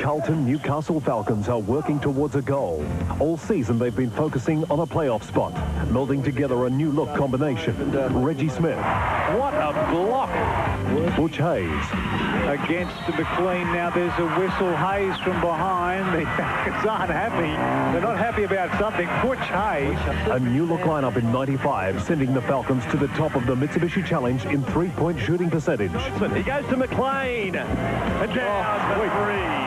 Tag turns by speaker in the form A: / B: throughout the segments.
A: Carlton Newcastle Falcons are working towards a goal. All season they've been focusing on a playoff spot, melding together a new look combination. Reggie Smith.
B: What a block.
A: Butch Hayes.
B: Against McLean. Now there's a whistle. Hayes from behind. The Falcons aren't happy. They're not happy about something. Butch Hayes.
A: A new look lineup in 95, sending the Falcons to the top of the Mitsubishi Challenge in three-point shooting percentage.
C: He goes to McLean. And down for three.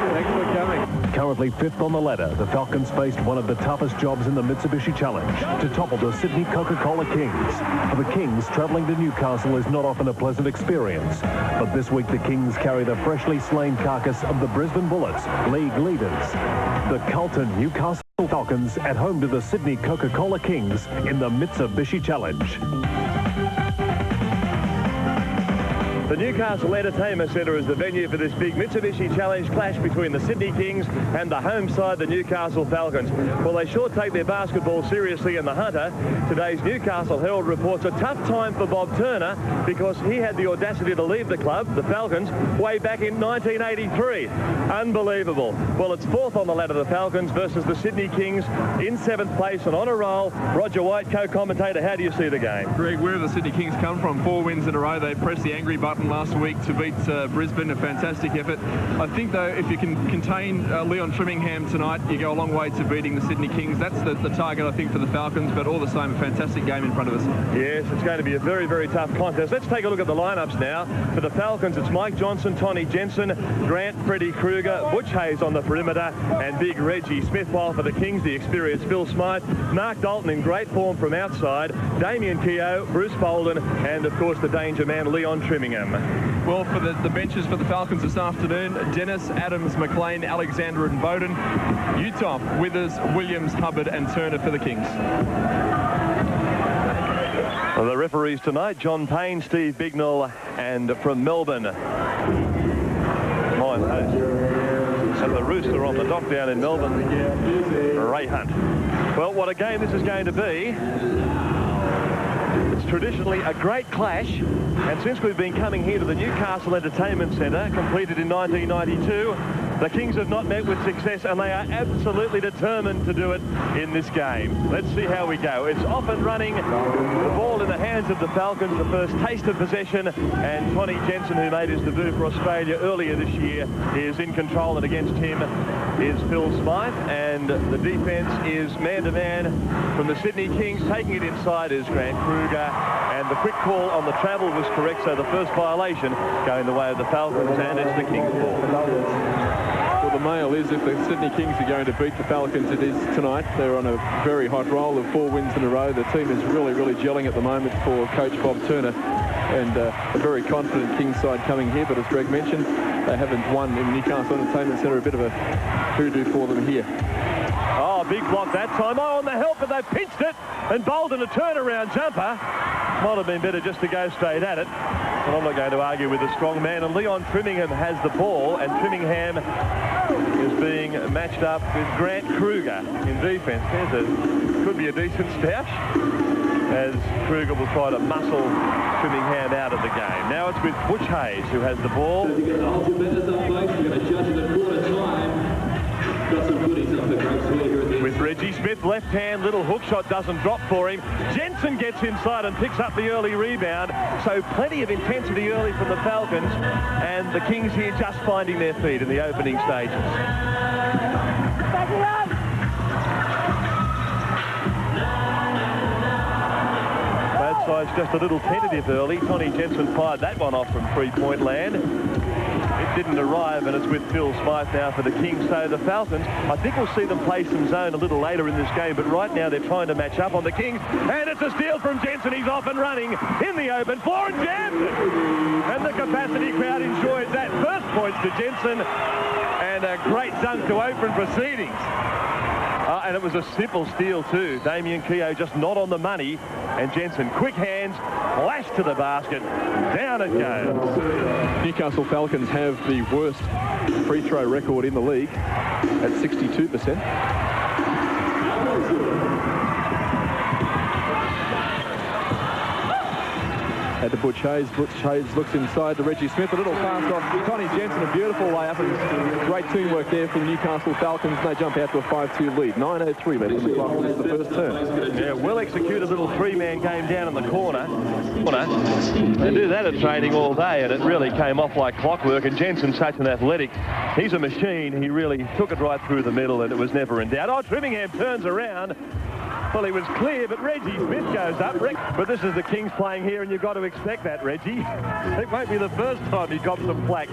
B: Thanks for coming.
A: Currently fifth on the ladder, the Falcons faced one of the toughest jobs in the Mitsubishi Challenge, to topple the Sydney Coca-Cola Kings. For the Kings, travelling to Newcastle is not often a pleasant experience. But this week the Kings carry the freshly slain carcass of the Brisbane Bullets, league leaders. The Carlton Newcastle Falcons at home to the Sydney Coca-Cola Kings in the Mitsubishi Challenge.
C: The Newcastle Entertainment Centre is the venue for this big Mitsubishi Challenge clash between the Sydney Kings and the home side, the Newcastle Falcons. Well, they sure take their basketball seriously in the Hunter. Today's Newcastle Herald reports a tough time for Bob Turner because he had the audacity to leave the club, the Falcons, way back in 1983. Unbelievable. Well, it's fourth on the ladder, the Falcons versus the Sydney Kings in seventh place and on a roll. Roger White, co-commentator, how do you see the game?
D: Greg, where have the Sydney Kings come from? 4 wins in a row. They pressed the angry button last week to beat Brisbane, a fantastic effort. I think, though, if you can contain Leon Trimmingham tonight, you go a long way to beating the Sydney Kings. That's the target, I think, for the Falcons, but all the same, a fantastic game in front of us.
C: Yes, it's going to be a very, very tough contest. Let's take a look at the lineups now. For the Falcons, it's Mike Johnson, Tony Jensen, Grant, Freddie Kruger, Butch Hayes on the perimeter, and big Reggie Smith. While for the Kings, the experienced Phil Smythe, Mark Dalton in great form from outside, Damien Keogh, Bruce Bolden, and, of course, the danger man, Leon Trimmingham.
D: Well, for the benches for the Falcons this afternoon, Dennis, Adams, McLean, Alexander and Bowden, Utah, Withers, Williams, Hubbard and Turner for the Kings.
C: Well, the referees tonight, John Payne, Steve Bignell, and from Melbourne, and the Rooster on the dock down in Melbourne, Ray Hunt. Well, what a game this is going to be. It's traditionally a great clash, and since we've been coming here to the Newcastle Entertainment Centre, completed in 1992, the Kings have not met with success, and they are absolutely determined to do it in this game. Let's see how we go. It's off and running. The ball in the hands of the Falcons, the first taste of possession, and Tony Jensen, who made his debut for Australia earlier this year, is in control, and against him is Phil Smythe, and the defence is man-to-man from the Sydney Kings. Taking it inside is Grant Kruger, and the quick call on the travel was correct, so the first violation going the way of the Falcons, and it's the Kings' ball.
D: Well, the mail is if the Sydney Kings are going to beat the Falcons, it is tonight. They're on a very hot roll of 4 wins in a row. The team is really, really gelling at the moment for coach Bob Turner, and a very confident Kings side coming here. But as Greg mentioned, they haven't won in the Newcastle Entertainment Centre. A bit of a hoodoo for them here.
C: Oh, big block that time. Oh, on the help, and they pinched it. And Bolden, a turnaround jumper. Might have been better just to go straight at it. But I'm not going to argue with the strong man. And Leon Trimmingham has the ball, and Trimmingham is being matched up with Grant Kruger in defence. Could be a decent stoush, as Kruger will try to muscle Trimmingham out of the game. Now it's with Butch Hayes, who has the ball. With Reggie Smith, left hand, little hook shot doesn't drop for him. Jensen gets inside and picks up the early rebound. So plenty of intensity early from the Falcons, and the Kings here just finding their feet in the opening stages. Both sides just a little tentative early. Tony Jensen fired that one off from three-point land. It didn't arrive, and it's with Phil Smythe now for the Kings. So the Falcons, I think we'll see them play some zone a little later in this game, but right now they're trying to match up on the Kings, and it's a steal from Jensen. He's off and running in the open floor and jammed it. And the capacity crowd enjoyed that. First points to Jensen, and a great dunk to open proceedings. And it was a simple steal too. Damien Keogh just not on the money, and Jensen, quick hands, flash to the basket, down it goes.
D: Newcastle Falcons have the worst free throw record in the league at 62%. At the Butch Hayes. Butch Hayes looks inside to Reggie Smith. A little pass off Connie Jensen. A beautiful layup and great teamwork there for the Newcastle Falcons. They jump out to a 5-2 lead. 9:03 left on the clock. This is the first term.
C: Yeah, well executed little three-man game down in the corner. They do that at training all day, and it really came off like clockwork. And Jensen's such an athletic. He's a machine. He really took it right through the middle, and it was never in doubt. Oh, Trimmingham turns around. Well, he was clear, but Reggie Smith goes up. But this is the Kings playing here, and you've got to expect that, Reggie. It won't be the first time he got some flack.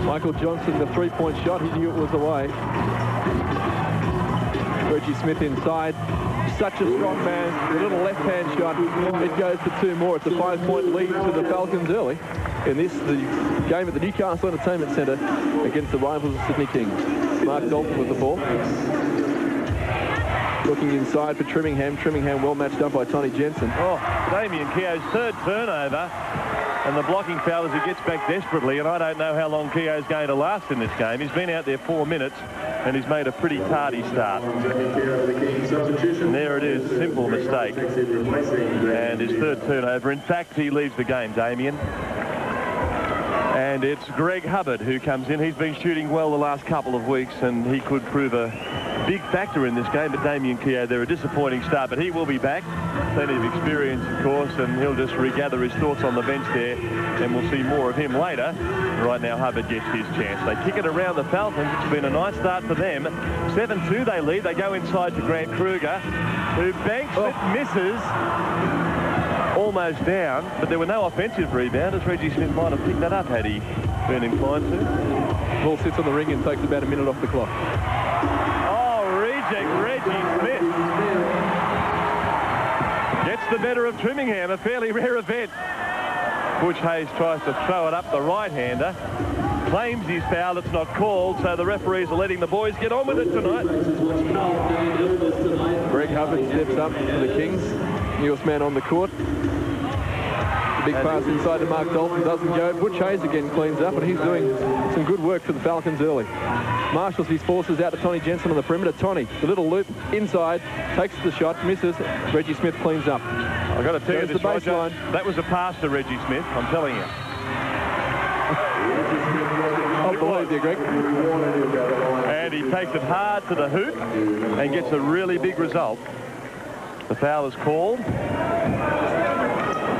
D: Michael Johnson, the three-point shot. He knew it was away. Reggie Smith inside. Such a strong man. A little left-hand shot. It goes to 2 more. It's a 5-point lead to the Falcons early. And this is the game at the Newcastle Entertainment Centre against the rivals of Sydney Kings. Mark Dalton with the ball. Looking inside for Trimmingham. Trimmingham well matched up by Tony Jensen.
C: Oh, Damien Keogh's third turnover. And the blocking foul as he gets back desperately. And I don't know how long Keogh's going to last in this game. He's been out there 4 minutes. And he's made a pretty tardy start. And there it is, simple mistake. And his third turnover. In fact, he leaves the game, Damien. And it's Greg Hubbard who comes in. He's been shooting well the last couple of weeks, and he could prove a big factor in this game. But Damien Keogh, they're a disappointing start, but he will be back. Plenty of experience, of course, and he'll just regather his thoughts on the bench there, and we'll see more of him later. Right now, Hubbard gets his chance. They kick it around the Falcons. It's been a nice start for them. 7-2 they lead. They go inside to Grant Kruger, who banks it, misses. Almost down, but there were no offensive rebounders. Reggie Smith might have picked that up had he been inclined to.
D: Ball sits on the ring and takes about a minute off the clock.
C: Oh, reject Reggie Smith. Gets the better of Trimmingham, a fairly rare event. Butch Hayes tries to throw it up the right-hander. Claims he's fouled, it's not called, so the referees are letting the boys get on with it tonight.
D: Greg Hubbard steps up for the Kings. Newest man on the court. The big pass inside to Mark Dalton doesn't go. Butch Hayes again cleans up, and he's doing some good work for the Falcons early. Marshals his forces out to Tony Jensen on the perimeter. Tony, the little loop inside, takes the shot, misses. Reggie Smith cleans up.
C: I've got to tell you this, Roger, that was a pass to Reggie Smith, I'm telling you.
D: I believe you, Greg.
C: And he takes it hard to the hoop and gets a really big result. The foul is called.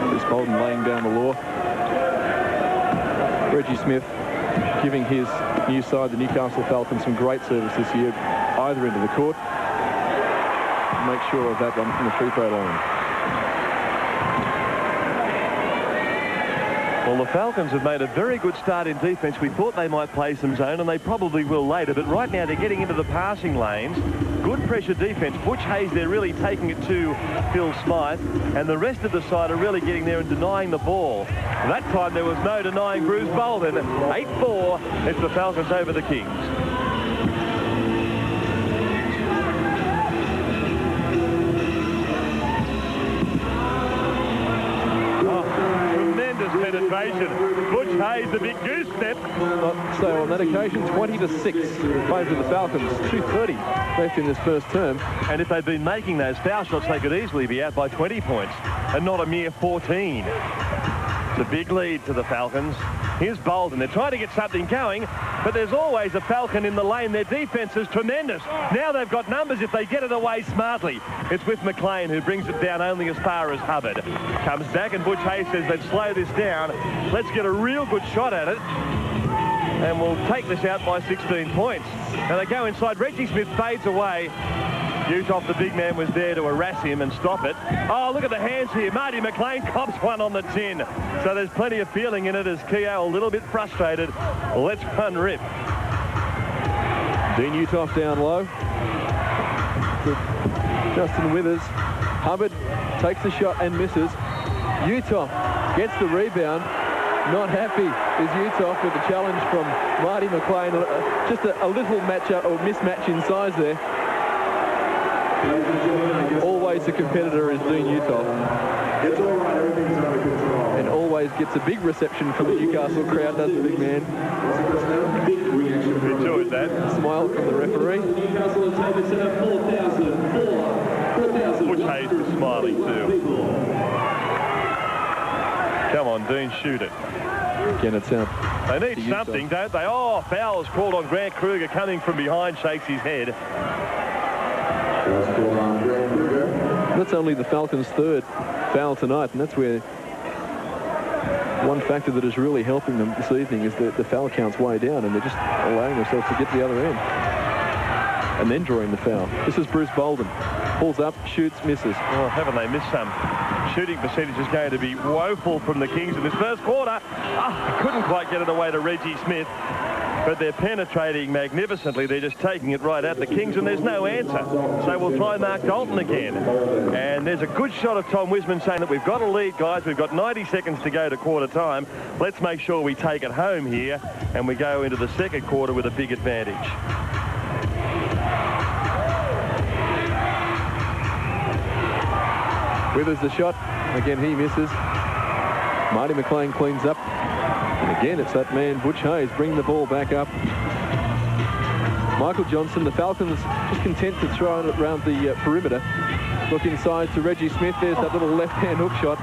D: Chris Bolden laying down the law. Reggie Smith giving his new side, the Newcastle Falcons, some great service this year, either end of the court. Make sure of that one from the free throw line.
C: Well, the Falcons have made a very good start in defense. We thought they might play some zone, and they probably will later, but right now they're getting into the passing lanes. Good pressure defense. Butch Hayes, they're really taking it to Phil Smythe, and the rest of the side are really getting there and denying the ball. That time there was no denying Bruce Bolden. 8-4, it's the Falcons over the Kings. Penetration. Butch Hayes, the big goose step.
D: So on that occasion, 20-6 favour the Falcons. 2:30 left in this first term.
C: And if they'd been making those foul shots, they could easily be out by 20 points and not a mere 14. It's a big lead to the Falcons. Here's Bolden. They're trying to get something going, but there's always a Falcon in the lane. Their defense is tremendous. Now they've got numbers if they get it away smartly. It's with McLean, who brings it down only as far as Hubbard. Comes back, and Butch Hayes says, let's slow this down. Let's get a real good shot at it, and we'll take this out by 16 points. Now they go inside. Reggie Smith fades away. Utah, the big man, was there to harass him and stop it. Oh, look at the hands here. Marty McLean cops one on the chin. So there's plenty of feeling in it as Keogh a little bit frustrated. Let's run rip.
D: Dean Utah down low. Justin Withers. Hubbard takes the shot and misses. Utah gets the rebound. Not happy is Utah with the challenge from Marty McLean. Just a little matchup or mismatch in size there. Always the competitor is Dean Utah. And always gets a big reception from the Newcastle crowd, does the big man.
C: Enjoyed that.
D: Smile from the referee.
C: Butch Hayes is smiling too. Come on, Dean, shoot it.
D: Again, it's out.
C: They need something, don't they? Oh, foul is called on Grant Kruger, coming from behind, shakes his head.
D: That's only the Falcons' third foul tonight, and that's where one factor that is really helping them this evening is that the foul count's way down, and they're just allowing themselves to get to the other end and then drawing the foul. This is Bruce Bolden. Pulls up, shoots, misses.
C: Oh, haven't they missed some? Shooting percentage is going to be woeful from the Kings in this first quarter. Couldn't quite get it away to Reggie Smith, but they're penetrating magnificently. They're just taking it right at the Kings, and there's no answer. So we'll try Mark Dalton again. And there's a good shot of Tom Wisman saying that we've got a lead, guys. We've got 90 seconds to go to quarter time. Let's make sure we take it home here, and we go into the second quarter with a big advantage.
D: Withers the shot. Again, he misses. Marty McLean cleans up. And again, it's that man, Butch Hayes, bringing the ball back up. Michael Johnson, the Falcons, just content to throw it around the perimeter. Look inside to Reggie Smith. There's that little left-hand hook shot.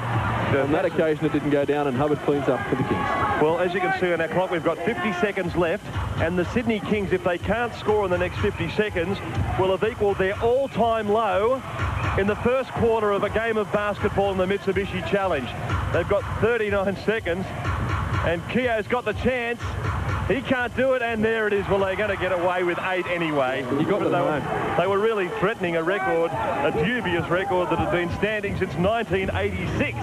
D: On that occasion, it didn't go down, and Hubbard cleans up for the Kings.
C: Well, as you can see on our clock, we've got 50 seconds left, and the Sydney Kings, if they can't score in the next 50 seconds, will have equalled their all-time low in the first quarter of a game of basketball in the Mitsubishi Challenge. They've got 39 seconds, and Keogh's got the chance. He can't do it, and there it is. Well, they're going to get away with 8 anyway. They were really threatening a record, a dubious record that had been standing since 1986.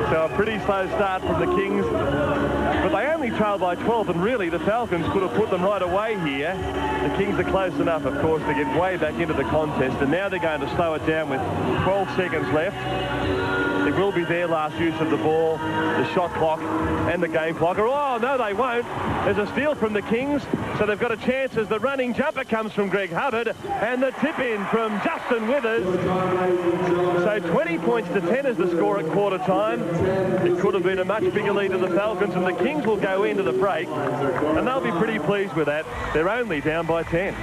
C: So a pretty slow start from the Kings. But they only trailed by 12, and really the Falcons could have put them right away here. The Kings are close enough, of course, to get way back into the contest, and now they're going to slow it down with 12 seconds left. It will be their last use of the ball, the shot clock and the game clock. Oh, no, they won't. There's a steal from the Kings, so they've got a chance as the running jumper comes from Greg Hubbard and the tip-in from Justin Withers. So 20 points to 10 is the score at quarter time. It could have been a much bigger lead to the Falcons, and the Kings will go into the break, and they'll be pretty pleased with that. They're only down by 10.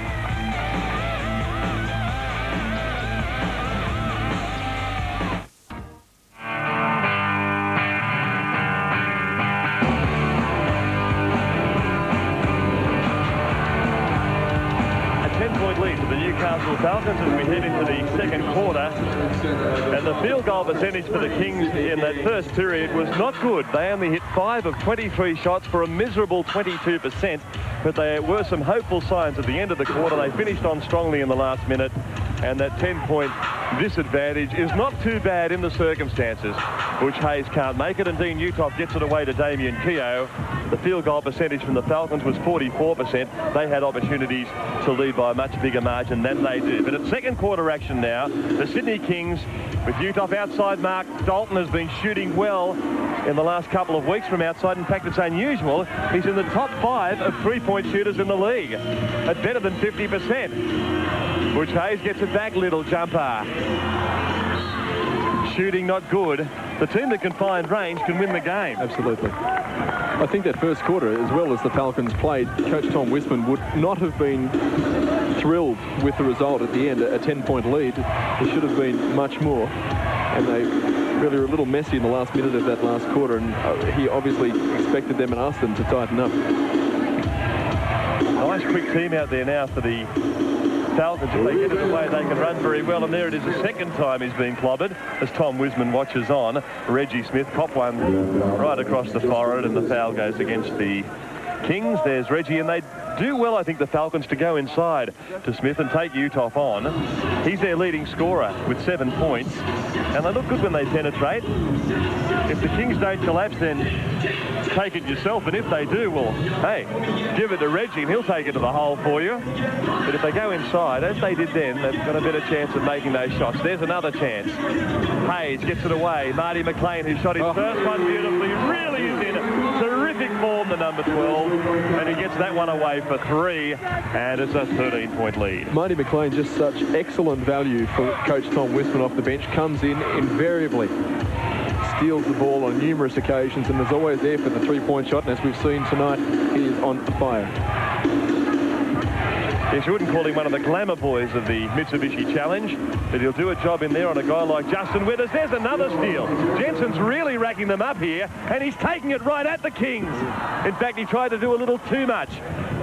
C: Newcastle Falcons as we head into the second quarter, and the field goal percentage for the Kings in that first period was not good. They only hit 5 of 23 shots for a miserable 22%, but there were some hopeful signs at the end of the quarter. They finished on strongly in the last minute, and that 10-point disadvantage is not too bad in the circumstances. Butch Hayes can't make it, and Dean Uthoff gets it away to Damien Keogh. The field goal percentage from the Falcons was 44%. They had opportunities to lead by a much bigger margin than they did. But at second quarter action now, the Sydney Kings, with Uthoff outside mark, Dalton has been shooting well in the last couple of weeks from outside. In fact, it's unusual. He's in the top 5 of three-point shooters in the league at better than 50%. Butch Hayes gets it back, little jumper. Shooting not good. The team that can find range can win the game.
D: Absolutely. I think that first quarter, as well as the Falcons played, Coach Tom Wisman would not have been thrilled with the result at the end, a 10-point lead. There should have been much more. And they really were a little messy in the last minute of that last quarter, and he obviously expected them and asked them to tighten up.
C: Nice quick team out there now for the Falcons. If they get it away, they can run very well, and there it is, the second time he's been clobbered as Tom Wisman watches on. Reggie Smith cop one right across the forehead, and the foul goes against the Kings. There's Reggie, and they do well, I think, the Falcons, to go inside to Smith and take Uthoff on. He's their leading scorer with 7 points, and they look good when they penetrate. If the Kings don't collapse, then take it yourself, and if they do, well, hey, give it to Reggie and he'll take it to the hole for you. But if they go inside, as they did then, they've got a better chance of making those shots. There's another chance. Hayes gets it away. Marty McLean, who shot his first one beautifully, really is in terrific form, the number 12, and he gets that one away for 3, and it's a 13-point lead.
D: Marty McLean, just such excellent value for Coach Tom Wisman off the bench, comes in invariably, steals the ball on numerous occasions, and is always there for the 3-point shot, and as we've seen tonight, he is on fire.
C: Yes, you wouldn't call him one of the glamour boys of the Mitsubishi Challenge, but he'll do a job in there on a guy like Justin Withers. There's another steal. Jensen's really racking them up here, and he's taking it right at the Kings. In fact, he tried to do a little too much.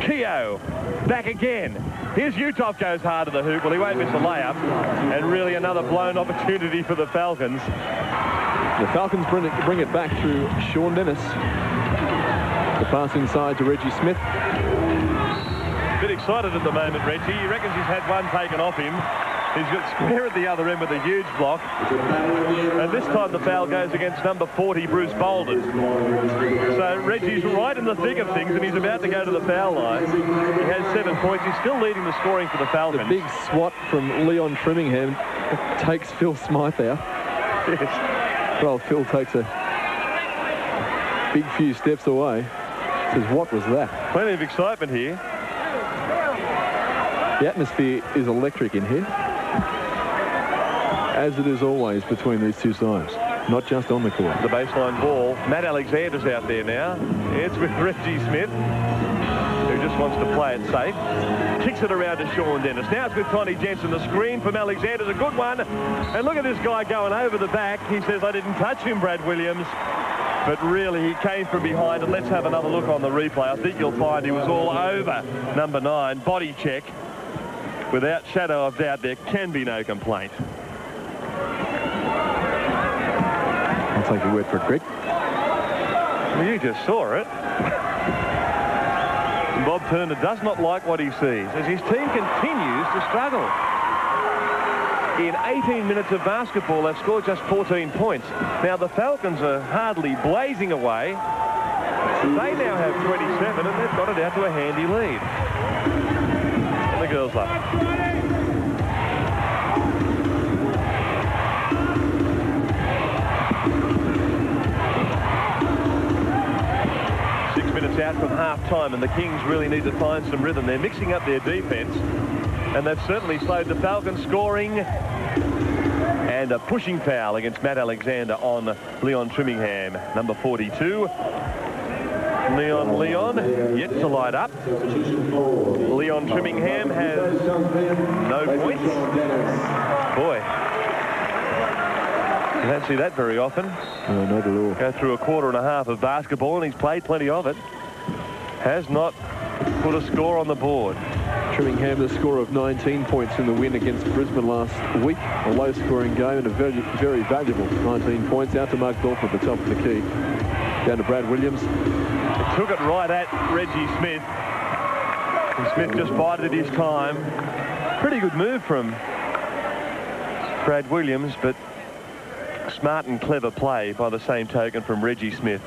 C: Keogh back again. Here's Utov, goes hard to the hoop. Well, he won't miss a layup, and really another blown opportunity for the Falcons.
D: The Falcons bring it back through Sean Dennis. The pass inside to Reggie Smith.
C: A bit excited at the moment, Reggie. He reckons he's had one taken off him. He's got Square at the other end with a huge block. And this time the foul goes against number 40, Bruce Bolden. So Reggie's right in the thick of things, and he's about to go to the foul line. He has 7 points. He's still leading the scoring for the Falcons.
D: The big swat from Leon Trimmingham takes Phil Smythe out.
C: Yes.
D: Well, Phil takes a big few steps away. Says, what was that?
C: Plenty of excitement here.
D: The atmosphere is electric in here, as it is always between these two sides, not just on the court.
C: The baseline ball. Matt Alexander's out there now. It's with Reggie Smith, who just wants to play it safe. Kicks it around to Sean Dennis. Now it's with Tony Jensen. The screen from Alexander's a good one. And look at this guy going over the back. He says, I didn't touch him, Brad Williams. But really, he came from behind. And let's have another look on the replay. I think you'll find he was all over number 9. Body check. Without shadow of doubt, there can be no complaint.
D: I'll take your word for it, Greg.
C: Well, you just saw it. Bob Turner does not like what he sees as his team continues to struggle. In 18 minutes of basketball, they've scored just 14 points. Now, the Falcons are hardly blazing away. They now have 27, and they've got it out to a handy lead. And the girls love it. Out from half-time, and the Kings really need to find some rhythm. They're mixing up their defense, and they've certainly slowed the Falcons scoring. And a pushing foul against Matt Alexander on Leon Trimmingham, number 42. Leon yet to light up. Leon Trimmingham has no points. Boy, you don't see that very often.
D: No, not at all.
C: Go through a quarter and a half of basketball, and he's played plenty of it. Has not put a score on the board.
D: Trimmingham, the score of 19 points in the win against Brisbane last week. A low-scoring game and a very, very valuable 19 points. Out to Mark Dolphin at the top of the key. Down to Brad Williams.
C: It took it right at Reggie Smith. And Smith just bided his time. Pretty good move from Brad Williams, but smart and clever play by the same token from Reggie Smith.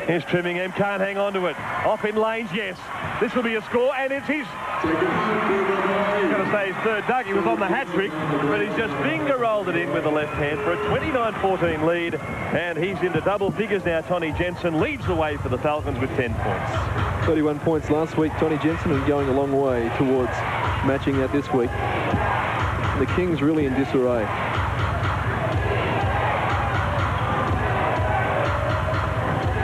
C: Here's Trimmingham, can't hang on to it. Off in lanes, yes. This will be a score, and it's his. He's going to say his third dunk. He was on the hat trick, but he's just finger rolled it in with the left hand for a 29-14 lead, and he's into double figures now. Tony Jensen leads the way for the Falcons with 10 points.
D: 31 points last week. Tony Jensen is going a long way towards matching that this week. The Kings really in disarray.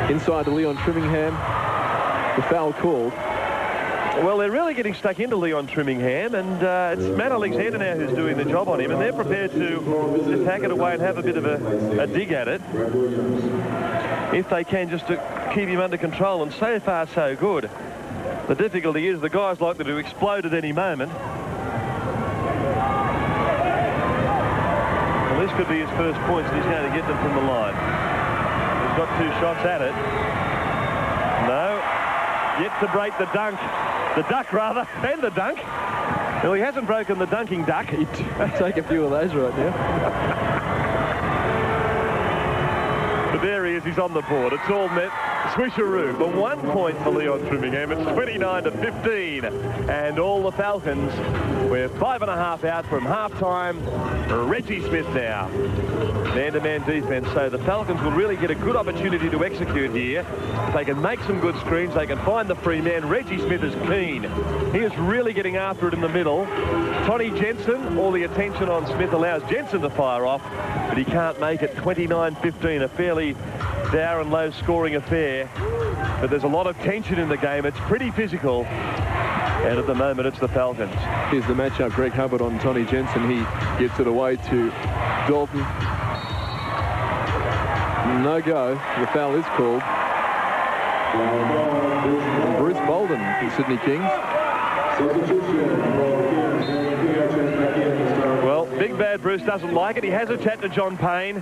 D: Inside to Leon Trimmingham. The foul called.
C: Well, they're really getting stuck into Leon Trimmingham, and it's Matt Alexander now who's doing the job on him, and they're prepared to tack it away and have a bit of a dig at it. If they can, just to keep him under control, and so far so good. The difficulty is the guy's likely to explode at any moment. Well, this could be his first points, and he's going to get them from the line. He's got 2 shots at it. No. Yet to break the dunk. The duck, rather. And the dunk. Well, he hasn't broken the dunking duck.
D: He'd take a few of those right now.
C: But there he is. He's on the board. It's all net. Swisheroo for 1 point for Leon Trimmingham. It's 29-15. And all the Falcons, we're 5.5 out from halftime. Reggie Smith now. Man-to-man defense, so the Falcons will really get a good opportunity to execute here. If they can make some good screens, they can find the free man. Reggie Smith is keen. He is really getting after it in the middle. Tony Jensen, all the attention on Smith allows Jensen to fire off, but he can't make it. 29-15, a fairly dour and low-scoring affair. But there's a lot of tension in the game. It's pretty physical. And at the moment, it's the Falcons.
D: Here's the matchup. Greg Hubbard on Tony Jensen. He gets it away to Dalton. No go. The foul is called. Bruce Bolden for Sydney Kings.
C: Well, Big Bad Bruce doesn't like it. He has a chat to John Payne.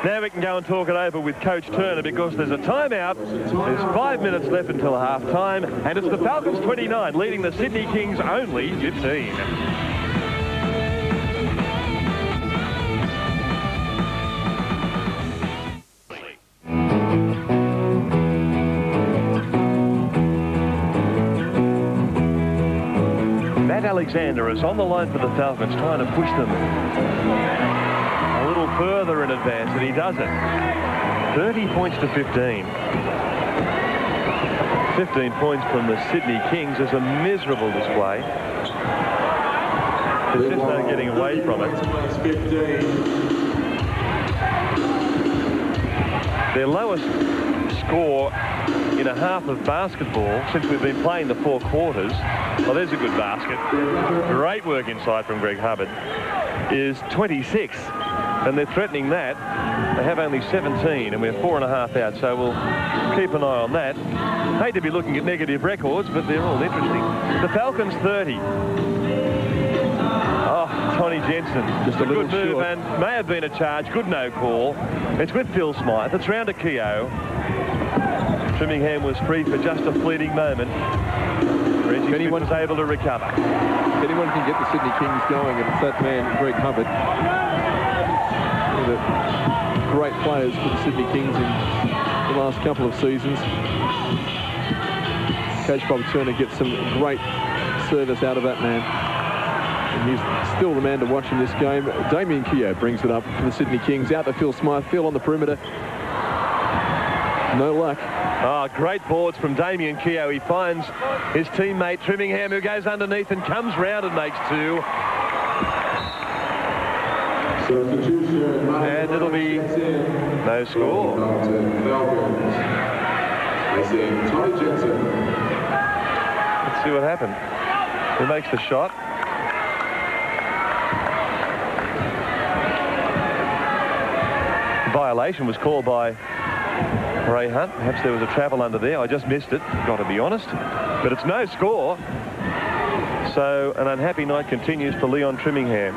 C: Now we can go and talk it over with Coach Turner because there's a timeout. There's 5 minutes left until half-time, and it's the Falcons 29 leading the Sydney Kings only 15. Matt Alexander is on the line for the Falcons, trying to push them a little further in advance, and he does it. 30 points to 15. 15 points from the Sydney Kings is a miserable display. There's just no getting away from it. Their lowest score in a half of basketball since we've been playing the 4 quarters. Well, there's a good basket. Great work inside from Greg Hubbard. Is 26, and they're threatening that. They have only 17, and we're 4.5 out, so we'll keep an eye on that. Hate to be looking at negative records, but they're all interesting. The Falcons 30. Oh, Tony Jensen. Just a good move, short. And may have been a charge. Good no call. It's with Phil Smythe. It's round to Keogh. Trimmingham was free for just a fleeting moment. Reggie Smith was able to recover.
D: If anyone can get the Sydney Kings going, and it's that man, Greg Hubbard. One of the great players for the Sydney Kings in the last couple of seasons. Coach Bob Turner gets some great service out of that man. And he's still the man to watch in this game. Damien Keogh brings it up for the Sydney Kings. Out to Phil Smythe. Phil on the perimeter. No luck.
C: Oh, great boards from Damien Keogh. He finds his teammate Trimmingham, who goes underneath and comes round and makes 2. And it'll be no score. Let's see what happened. Who makes the shot? Violation was called by Ray Hunt. Perhaps there was a travel under there. I just missed it, got to be honest. But it's no score. So an unhappy night continues for Leon Trimmingham.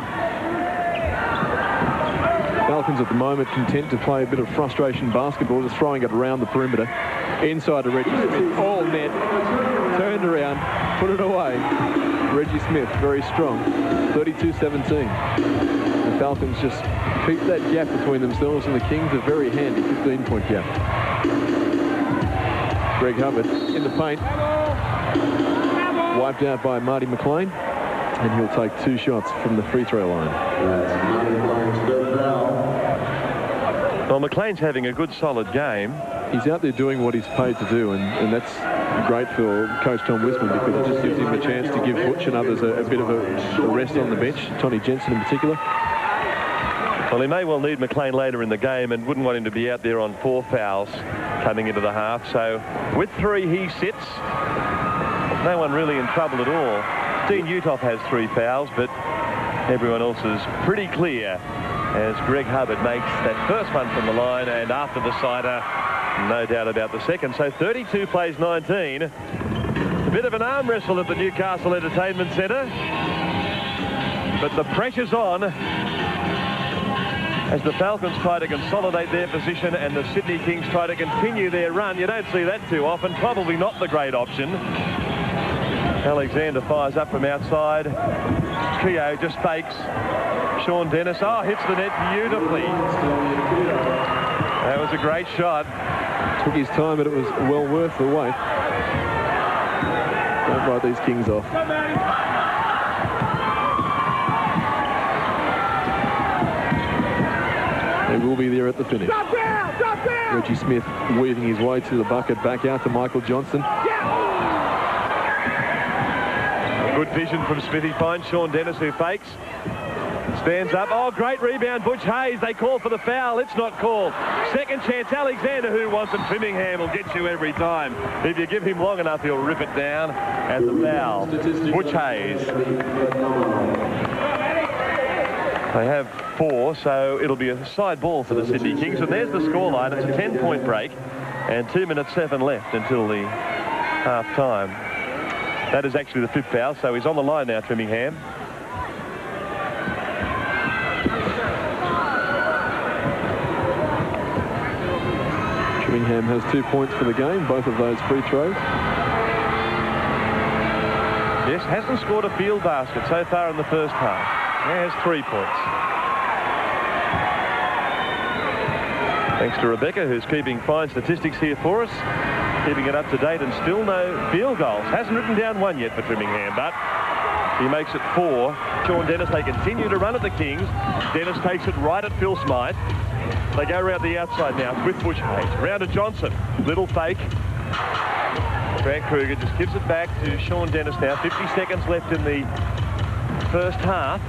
D: Falcons at the moment content to play a bit of frustration basketball, just throwing it around the perimeter. Inside to Reggie Smith. All net. Turned around. Put it away. Reggie Smith, very strong. 32-17. The Falcons just keep that gap between themselves and the Kings, a very handy 15-point gap. Greg Hubbard in the paint. Wiped out by Marty McLean. And he'll take 2 shots from the free throw line.
C: Well, McLean's having a good, solid game.
D: He's out there doing what he's paid to do, and that's great for Coach Tom Wisman because it just gives him a chance to give Butch and others a bit of a rest on the bench, Tony Jensen in particular.
C: Well, he may well need McLean later in the game and wouldn't want him to be out there on 4 fouls coming into the half. So with 3, he sits. No one really in trouble at all. Dean Uthoff has 3 fouls, but everyone else is pretty clear as Greg Hubbard makes that first one from the line, and after the sider, no doubt about the second. So 32 plays 19. A bit of an arm wrestle at the Newcastle Entertainment Centre, but the pressure's on as the Falcons try to consolidate their position and the Sydney Kings try to continue their run. You don't see that too often. Probably not the great option. Alexander fires up from outside. Keogh just fakes. Sean Dennis, hits the net beautifully. That was a great shot.
D: Took his time, but it was well worth the wait. Don't write these Kings off. They will be there at the finish.
B: Drop down!
D: Reggie Smith weaving his way to the bucket, back out to Michael Johnson.
C: Good vision from Smith. He finds Sean Dennis, who fakes. Stands up. Oh, great rebound, Butch Hayes. They call for the foul. It's not called. Second chance, Alexander, who wants it. Trimmingham will get you every time. If you give him long enough, he'll rip it down. And the foul, Butch Hayes. They have 4, so it'll be a side ball for the Sydney Kings. And there's the scoreline. It's a 10-point break and 2 minutes 7 left until the half-time. That is actually the 5th foul, so he's on the line now, Trimmingham.
D: Trimmingham has 2 points for the game, both of those free throws.
C: Yes, hasn't scored a field basket so far in the first half. He has 3 points. Thanks to Rebecca, who's keeping fine statistics here for us, keeping it up to date, and still no field goals. Hasn't written down one yet for Trimmingham, but he makes it 4. Sean Dennis, they continue to run at the Kings. Dennis takes it right at Phil Smythe. They go around the outside now with Butch Hayes. Round to Johnson. Little fake. Grant Kruger just gives it back to Sean Dennis now. 50 seconds left in the first half.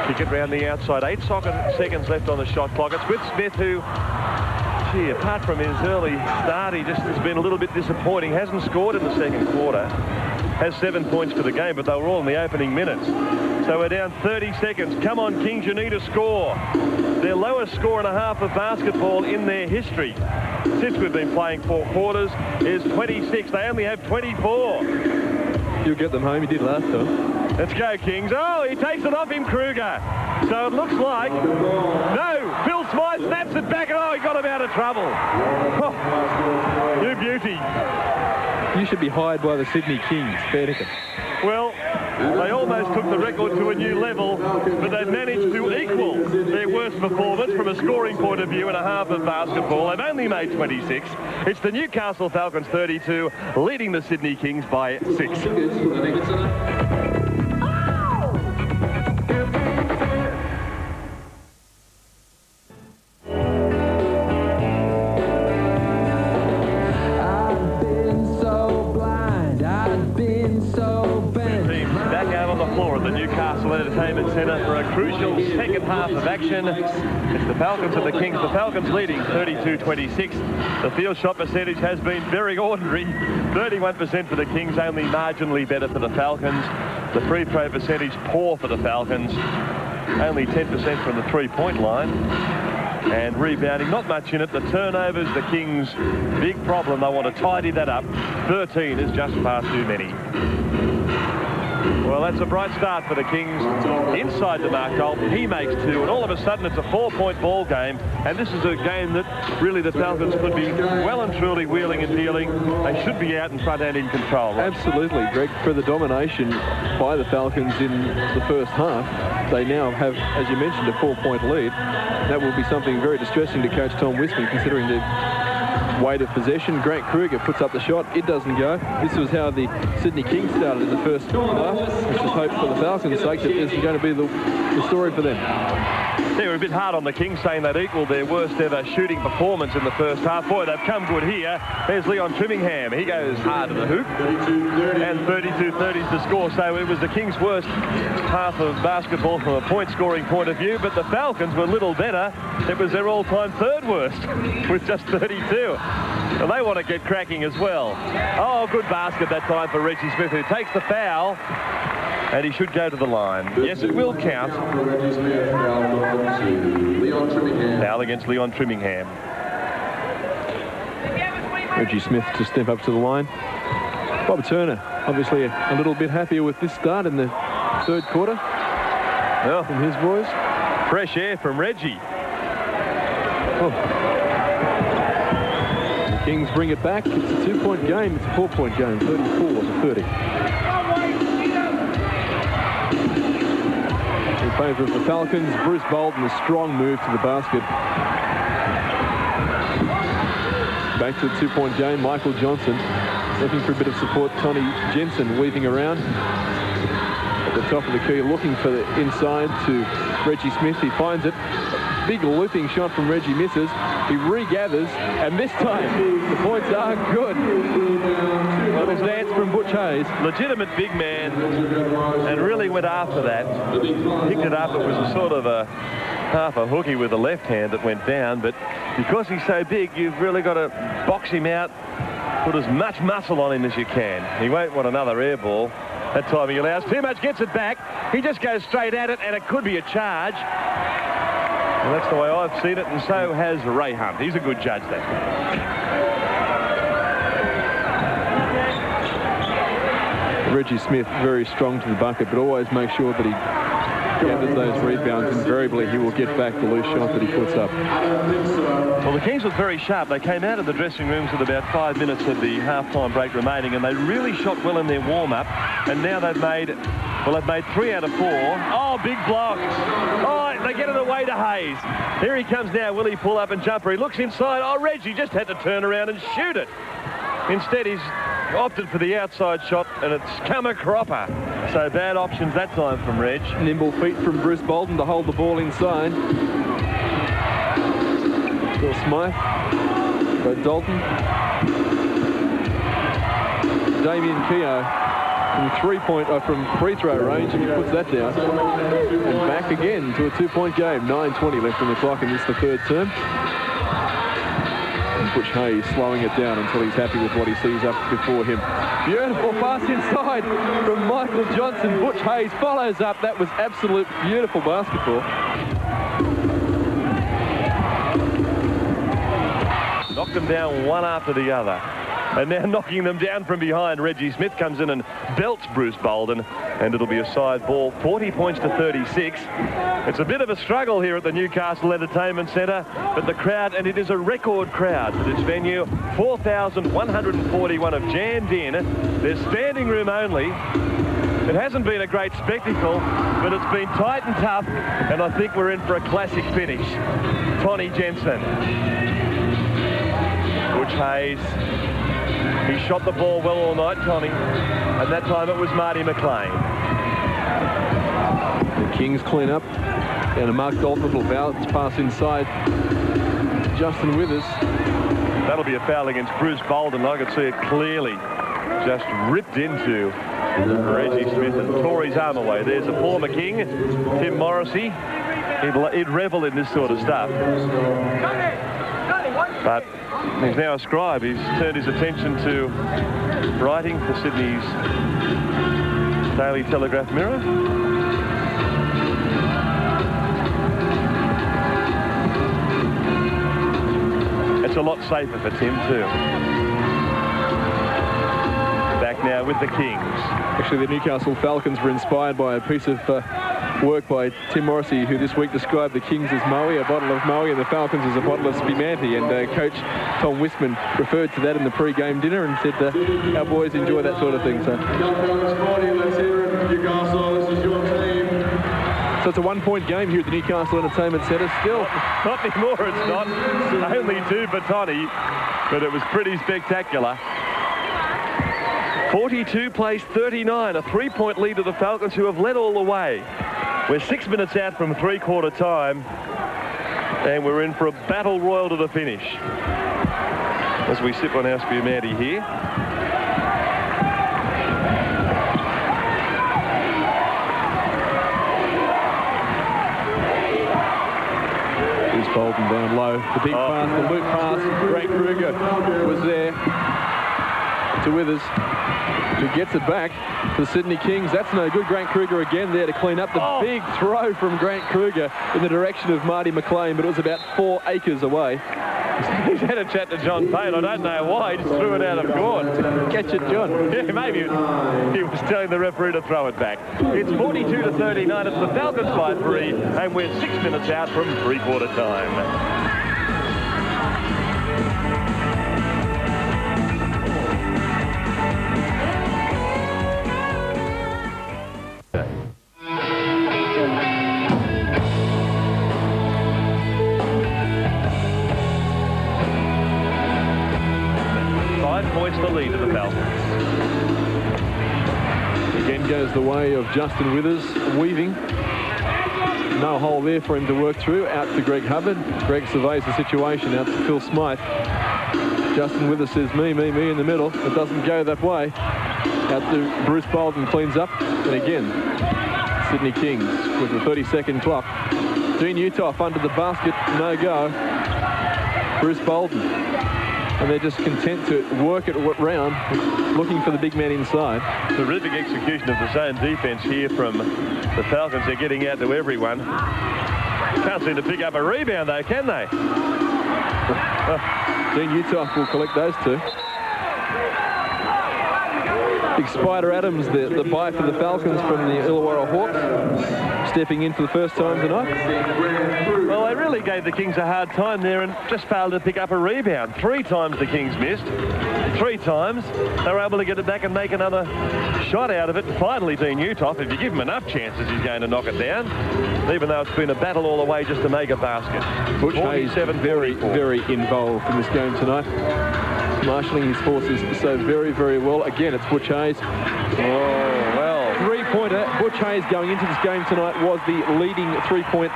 C: Kick it round the outside. 8 seconds left on the shot clock. It's with Smith, who, gee, apart from his early start, he just has been a little bit disappointing. Hasn't scored in the second quarter. Has 7 points for the game, but they were all in the opening minutes. So we're down 30 seconds. Come on, Kings, you need a score. Their lowest score and a half of basketball in their history since we've been playing 4 quarters is 26. They only have 24.
D: You'll get them home. You did last time.
C: Let's go, Kings. Oh, he takes it off him, Kruger. So it looks like... No, Phil Smythe snaps it back. Oh, he got him out of trouble. Oh, you beauty.
D: You should be hired by the Sydney Kings. Fair dinkum.
C: Well, they almost took the record to a new level, but they've managed to equal their worst performance from a scoring point of view in a half of basketball. They've only made 26. It's the Newcastle Falcons 32, leading the Sydney Kings by 6. Entertainment Centre for a crucial second half of action. It's the Falcons and the Kings. The Falcons leading 32-26. The field shot percentage has been very ordinary. 31% for the Kings, only marginally better for the Falcons. The free throw percentage poor for the Falcons. Only 10% from the three-point line. And rebounding, not much in it. The turnovers, the Kings' big problem. They want to tidy that up. 13 is just far too many. Well, that's a bright start for the Kings. Inside to Mark Dalton, he makes 2, and all of a sudden it's a 4-point ball game. And this is a game that really the Falcons could be well and truly wheeling and dealing. They should be out in front and in control.
D: Absolutely, Greg. For the domination by the Falcons in the first half, they now have, as you mentioned, a 4-point lead. That will be something very distressing to coach Tom Wisman, considering the weight of possession. Grant Kruger puts up the shot. It doesn't go. This was how the Sydney Kings started in the first half. Let's just hope for the Falcons' sake that this is going to be the story for them.
C: They were a bit hard on the Kings, saying they'd equalled their worst ever shooting performance in the first half. Boy, they've come good here. There's Leon Trimmingham. He goes hard to the hoop. And 32-30 to score. So it was the Kings' worst half of basketball from a point-scoring point of view. But the Falcons were little better. It was their all-time third worst with just 32. And they want to get cracking as well. Oh, good basket that time for Reggie Smith, who takes the foul. And he should go to the line. Yes, it will count. Foul against Leon Trimmingham.
D: Reggie Smith to step up to the line. Bob Turner, obviously a little bit happier with this start in the third quarter.
C: Well,
D: from his boys.
C: Fresh air from Reggie.
D: Oh. The Kings bring it back. It's a 2-point game. It's a 4-point game. 34-30. In favour of the Falcons, Bruce Bolden, a strong move to the basket. Back to the 2-point game, Michael Johnson looking for a bit of support. Tony Jensen weaving around at the top of the key, looking for the inside to Reggie Smith. He finds it. Big looping shot from Reggie, misses. He regathers, and this time the points are good. Well, Devil's dance from Butch Hayes.
C: Legitimate big man, and really went after that. Picked it up. It was a sort of a half a hooky with the left hand that went down, but because he's so big, you've really got to box him out, put as much muscle on him as you can. He won't want another air ball. That time he allows too much, gets it back. He just goes straight at it, and it could be a charge. And that's the way I've seen it, and so has Ray Hunt. He's a good judge, that.
D: Reggie Smith very strong to the bucket, but always make sure that he gathers those rebounds. Invariably, he will get back the loose shot that he puts up.
C: Well, the Kings look very sharp. They came out of the dressing rooms with about 5 minutes of the half-time break remaining, and they really shot well in their warm-up. And now they've made 3 out of 4. Oh, big block. Oh, they get it away to Hayes. Here he comes now. Will he pull up and jumper? He looks inside. Oh, Reggie just had to turn around and shoot it. Instead, he's opted for the outside shot, and it's come a cropper. So bad options that time from Reg.
D: Nimble feet from Bruce Bolton to hold the ball inside. Bill Smythe. By Dalton. Damien Keogh from free throw range, and he puts that down. And back again to a 2-point game. 9:20 left on the clock, and it's the third term. And Butch Hayes slowing it down until he's happy with what he sees up before him. Beautiful pass inside from Michael Johnson. Butch Hayes follows up. That was absolute beautiful basketball.
C: Knocked them down one after the other. And now knocking them down from behind. Reggie Smith comes in and belts Bruce Bolden, and it'll be a side ball. 40 points to 36. It's a bit of a struggle here at the Newcastle Entertainment Centre, but the crowd, and it is a record crowd for this venue, 4,141 have jammed in. There's standing room only. It hasn't been a great spectacle, but it's been tight and tough, and I think we're in for a classic finish. Tony Jensen. Butch Hayes. He shot the ball well all night, Tony, and that time it was Marty McLean.
D: The Kings clean up, and a Mark Dalton little bounce pass inside. Justin Withers.
C: That'll be a foul against Bruce Bolden. I could see it clearly. Just ripped into Reggie Smith and tore his arm away. There's a former King, Tim Morrissey. He'd revel in this sort of stuff. But he's now a scribe. He's turned his attention to writing for Sydney's Daily Telegraph Mirror. It's a lot safer for Tim too. Back now with the Kings.
D: Actually, the Newcastle Falcons were inspired by a piece of work by Tim Morrissey, who this week described the Kings as Moe, a bottle of Moe, and the Falcons as a bottle of Spumante. And Coach Tom Wisman referred to that in the pre-game dinner and said our boys enjoy that sort of thing. So it's a 1-point game here at the Newcastle Entertainment Centre. Still,
C: not anymore, it's not. Only 2 for Tony, but it was pretty spectacular. 42 plays 39, a 3-point lead to the Falcons, who have led all the way. We're 6 minutes out from three-quarter time, and we're in for a battle royal to the finish. As we sip on our Spumante here.
D: Here's Bolden down low. The big pass, the loop pass. Grant Kruger was there to Withers, who gets it back to the Sydney Kings. That's no good. Grant Kruger again there to clean up. The big throw from Grant Kruger in the direction of Marty McLean, but it was about 4 acres away.
C: He's had a chat to John Payne. I don't know why. He just threw it out of court.
D: Catch it, John.
C: Yeah, maybe he was telling the referee to throw it back. It's 42 to 39. It's the Falcons by 3, and we're 6 minutes out from three-quarter time. The lead of the Falcons.
D: Again goes the way of Justin Withers, weaving. No hole there for him to work through. Out to Greg Hubbard. Greg surveys the situation. Out to Phil Smythe. Justin Withers says, me in the middle. It doesn't go that way. Out to Bruce Bolden, cleans up. And again, Sydney Kings with the 30-second clock. Dean Uthoff under the basket, no go. Bruce Bolden. And they're just content to work it round, looking for the big man inside.
C: Terrific execution of the zone defense here from the Falcons. They're getting out to everyone. Can't seem to pick up a rebound, though, can they?
D: Dean Uthoff will collect those two. Big Spider Adams, the buy for the Falcons from the Illawarra Hawks, stepping in for the first time tonight.
C: Well, they really gave the Kings a hard time there and just failed to pick up a rebound. 3 times the Kings missed. 3 times. They were able to get it back and make another shot out of it. And finally, Dean Uthoff, if you give him enough chances, he's going to knock it down, even though it's been a battle all the way just to make a basket.
D: Butch Hayes very involved in this game tonight. Marshalling his forces so very well. Again, it's Butch Hayes.
C: Oh, well.
D: Three-pointer. Butch Hayes going into this game tonight was the leading three-point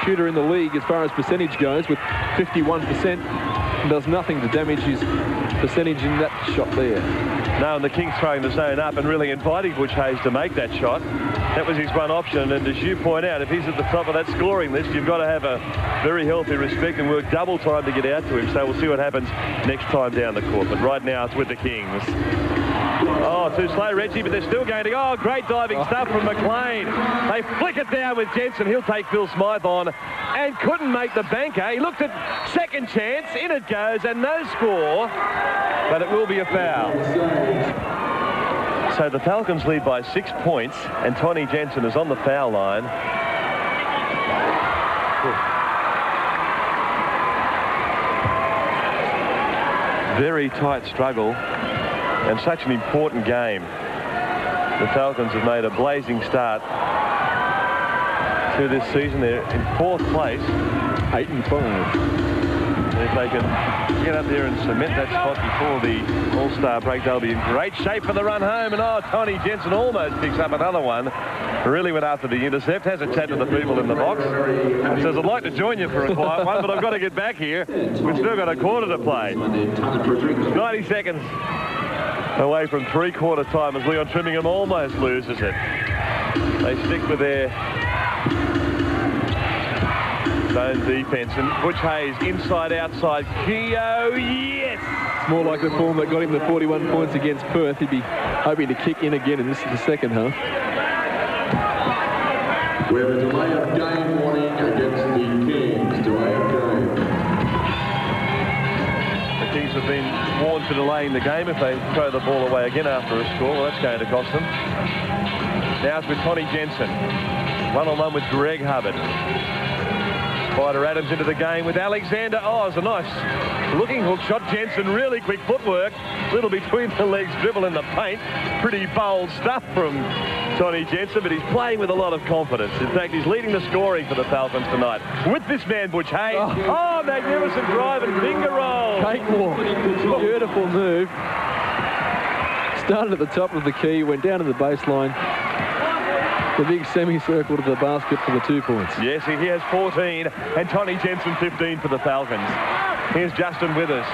D: shooter in the league as far as percentage goes, with 51%. And does nothing to damage his percentage in that shot there.
C: No, and the Kings throwing the zone up and really inviting Butch Hayes to make that shot. That was his one option, and as you point out, if he's at the top of that scoring list, you've got to have a very healthy respect and work double time to get out to him. So we'll see what happens next time down the court. But right now, it's with the Kings. Oh, too slow, Reggie, but they're still going to go. Oh, great diving stuff from McLean. They flick it down with Jensen. He'll take Phil Smythe on and couldn't make the banker. He looked at second chance. In it goes, and no score, but it will be a foul. So the Falcons lead by 6 points, and Tony Jensen is on the foul line. Very tight struggle, and such an important game. The Falcons have made a blazing start to this season. They're in 4th place.
D: 8-5.
C: If they can get up there and cement that spot before the All-Star break, they'll be in great shape for the run home. And Tony Jensen almost picks up another one. Really went after the intercept, has a chat to the people in the box, and says, I'd like to join you for a quiet one, but I've got to get back here. We've still got a quarter to play. 90 seconds away from 3-quarter time as Leon Trimmingham almost loses it. They stick with their zone defense, and Butch Hayes inside outside. Keogh, yes!
D: It's more like the form that got him the 41 points against Perth. He'd be hoping to kick in again, and this is the second half.
E: We have a delay of game warning against the Kings. Delay of game.
C: The Kings have been warned for delaying the game if they throw the ball away again after a score. Well, that's going to cost them. Now it's with Tony Jensen. One-on-one with Greg Hubbard. Spider Adams into the game with Alexander. Oh, it's a nice looking hook shot. Jensen, really quick footwork. Little between the legs dribble in the paint. Pretty bold stuff from Tony Jensen, but he's playing with a lot of confidence. In fact, he's leading the scoring for the Falcons tonight. With this man, Butch Hayes. Oh, magnificent drive and finger roll.
D: Cakewalk. Beautiful move. Started at the top of the key, went down to the baseline. The big semicircle to the basket for the 2 points.
C: Yes, he has 14, and Tony Jensen 15 for the Falcons. Here's Justin Withers.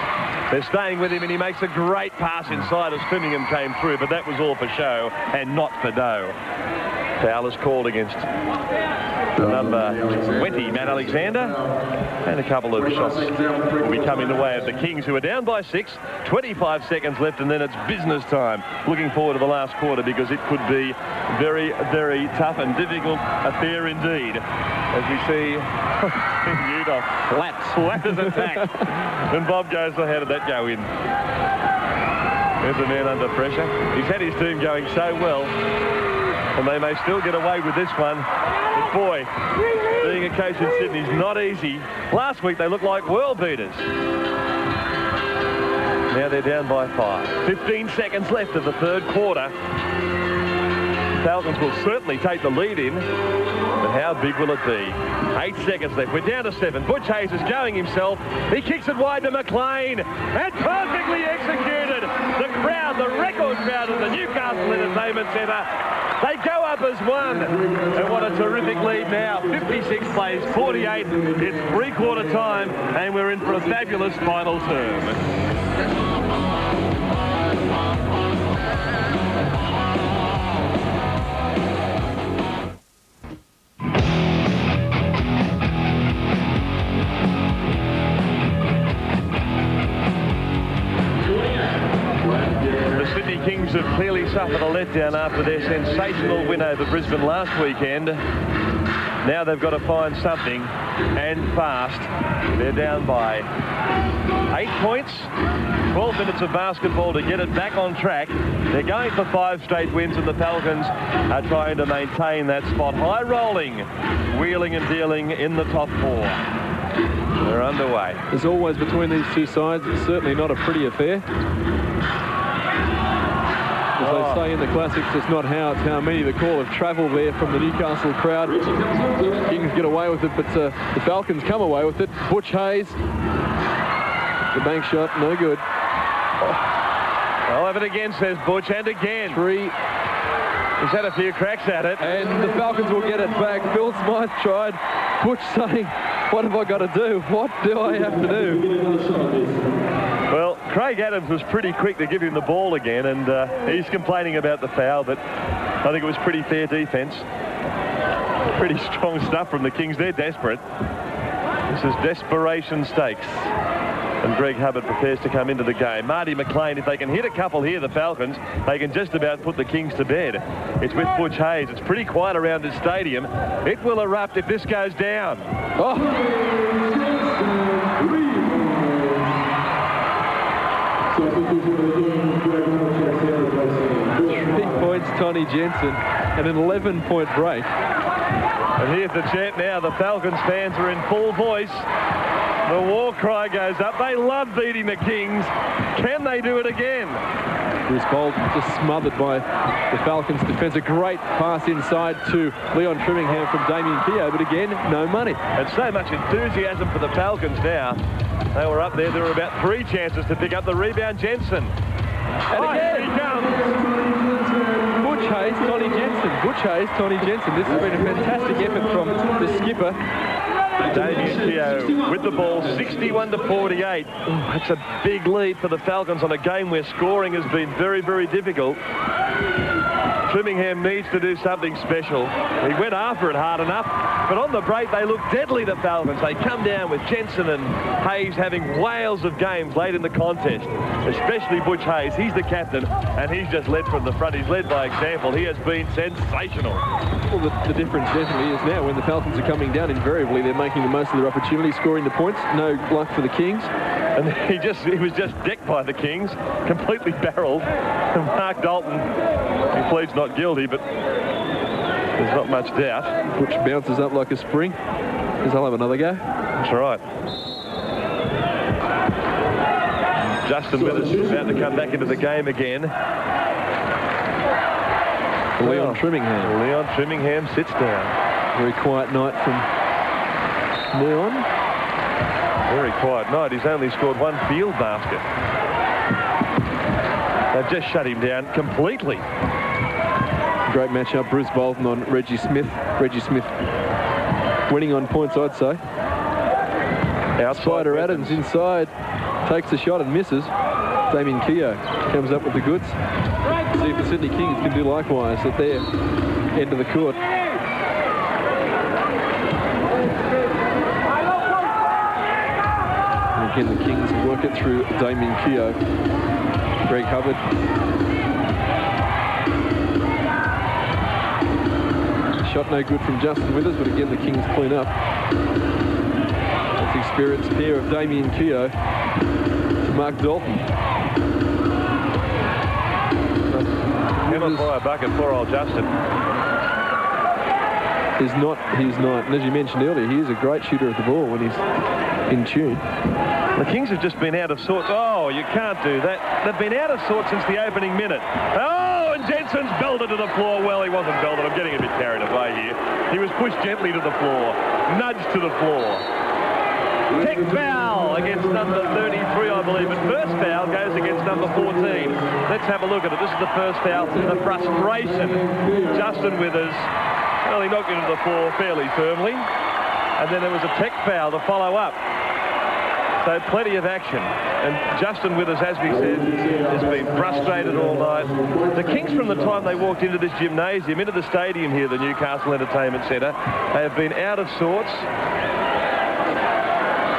C: They're staying with him, and he makes a great pass inside as Trimmingham came through, but that was all for show and not for dough. Foul is called against number 20, Matt Alexander, and a couple of shots will be coming the way of the Kings, who are down by 6. 25 seconds left, and then it's business time. Looking forward to the last quarter, because it could be very tough and difficult affair indeed, as we see Uthoff flat as a tack. And Bob goes, how did that go in? There's a man under pressure. He's had his team going so well, and they may still get away with this one. But boy, being a coach in Sydney is not easy. Last week they looked like world beaters. Now they're down by 5. 15 seconds left of the 3rd quarter. Falcons will certainly take the lead in, but how big will it be? 8 seconds left. We're down to 7. Butch Hayes is going himself. He kicks it wide to McLean, and perfectly executed. The crowd, the record crowd at the Newcastle Entertainment Centre, they go up as one. And what a terrific lead now. 56 plays, 48. It's 3-quarter time, and we're in for a fabulous final term. The Sydney Kings have clearly suffered a letdown after their sensational win over Brisbane last weekend. Now they've got to find something, and fast. They're down by 8 points, 12 minutes of basketball to get it back on track. They're going for 5 straight wins, and the Falcons are trying to maintain that spot. High rolling, wheeling and dealing in the top 4. They're underway.
D: As always between these two sides, it's certainly not a pretty affair. As they say in the classics, it's not how, it's how many. The call of travel there from the Newcastle crowd. Kings get away with it, but the Falcons come away with it. Butch Hayes, the bank shot, no good.
C: I'll have it again, says Butch, and again.
D: 3.
C: He's had a few cracks at it.
D: And the Falcons will get it back. Bill Smythe tried. Butch saying, what have I got to do? What do I have to do?
C: Well, Craig Adams was pretty quick to give him the ball again, and he's complaining about the foul, but I think it was pretty fair defence. Pretty strong stuff from the Kings. They're desperate. This is desperation stakes. And Greg Hubbard prepares to come into the game. Marty McLean, if they can hit a couple here, the Falcons, they can just about put the Kings to bed. It's with Butch Hayes. It's pretty quiet around this stadium. It will erupt if this goes down.
D: Oh. 3 points, Tony Jensen, and an 11-point break.
C: And here's the chant now. The Falcons fans are in full voice. The war cry goes up. They love beating the Kings. Can they do it again?
D: Bruce Bolton just smothered by the Falcons defence. A great pass inside to Leon Trimmingham from Damien Keogh, but again, no money.
C: And so much enthusiasm for the Falcons now. They were up there. There were about 3 chances to pick up the rebound. Jensen. And again, he comes.
D: Butch Hayes, Tony Jensen. Butch Hayes, Tony Jensen. This has been a fantastic effort from the skipper.
C: Damien Keogh with the ball, 61-48. That's a big lead for the Falcons on a game where scoring has been very, very difficult. Trimmingham needs to do something special. He went after it hard enough, but on the break they look deadly, the Falcons. They come down with Jensen and Hayes having whales of games late in the contest, especially Butch Hayes. He's the captain, and he's just led from the front. He's led by example. He has been sensational.
D: Well, the difference definitely is now when the Falcons are coming down, invariably they're making the most of their opportunity, scoring the points. No luck for the Kings.
C: And he was just decked by the Kings, completely barreled. And Mark Dalton, he pleads not guilty, but there's not much doubt.
D: Butch bounces up like a spring. Because I'll have another go.
C: That's right. Justin Withers is about to come back into the game again.
D: Leon Trimmingham.
C: Leon Trimmingham sits down.
D: Very quiet night from Leon.
C: Very quiet night. He's only scored 1 field basket. They've just shut him down completely.
D: Great matchup. Bruce Bolton on Reggie Smith. Reggie Smith winning on points, I'd say. Spider Adams inside. Takes a shot and misses. Damien Keogh comes up with the goods. See if the Sydney Kings can do likewise at their end of the court. And again, the Kings work it through Damien Keogh. Greg Hubbard. Shot no good from Justin Withers, but again, the Kings clean up. That's the experienced pair of Damien Keogh to Mark Dalton.
C: Cannot buy a bucket for old Justin.
D: He's not. And as you mentioned earlier, he is a great shooter of the ball when he's in tune.
C: The Kings have just been out of sorts. Oh, you can't do that. They've been out of sorts since the opening minute. Oh, and Jensen's belted to the floor. Well, he wasn't belted. I'm getting a bit carried away here. He was pushed gently to the floor, nudged to the floor. Tech foul against number 33, I believe. And first foul goes against number 14. Let's have a look at it. This is the first foul. The frustration. Justin Withers. Well, he knocked him to the floor fairly firmly. And then there was a tech foul to follow up. So plenty of action. And Justin with us, as we said, has been frustrated all night. The Kings, from the time they walked into this gymnasium, into the stadium here, the Newcastle Entertainment Centre, they have been out of sorts.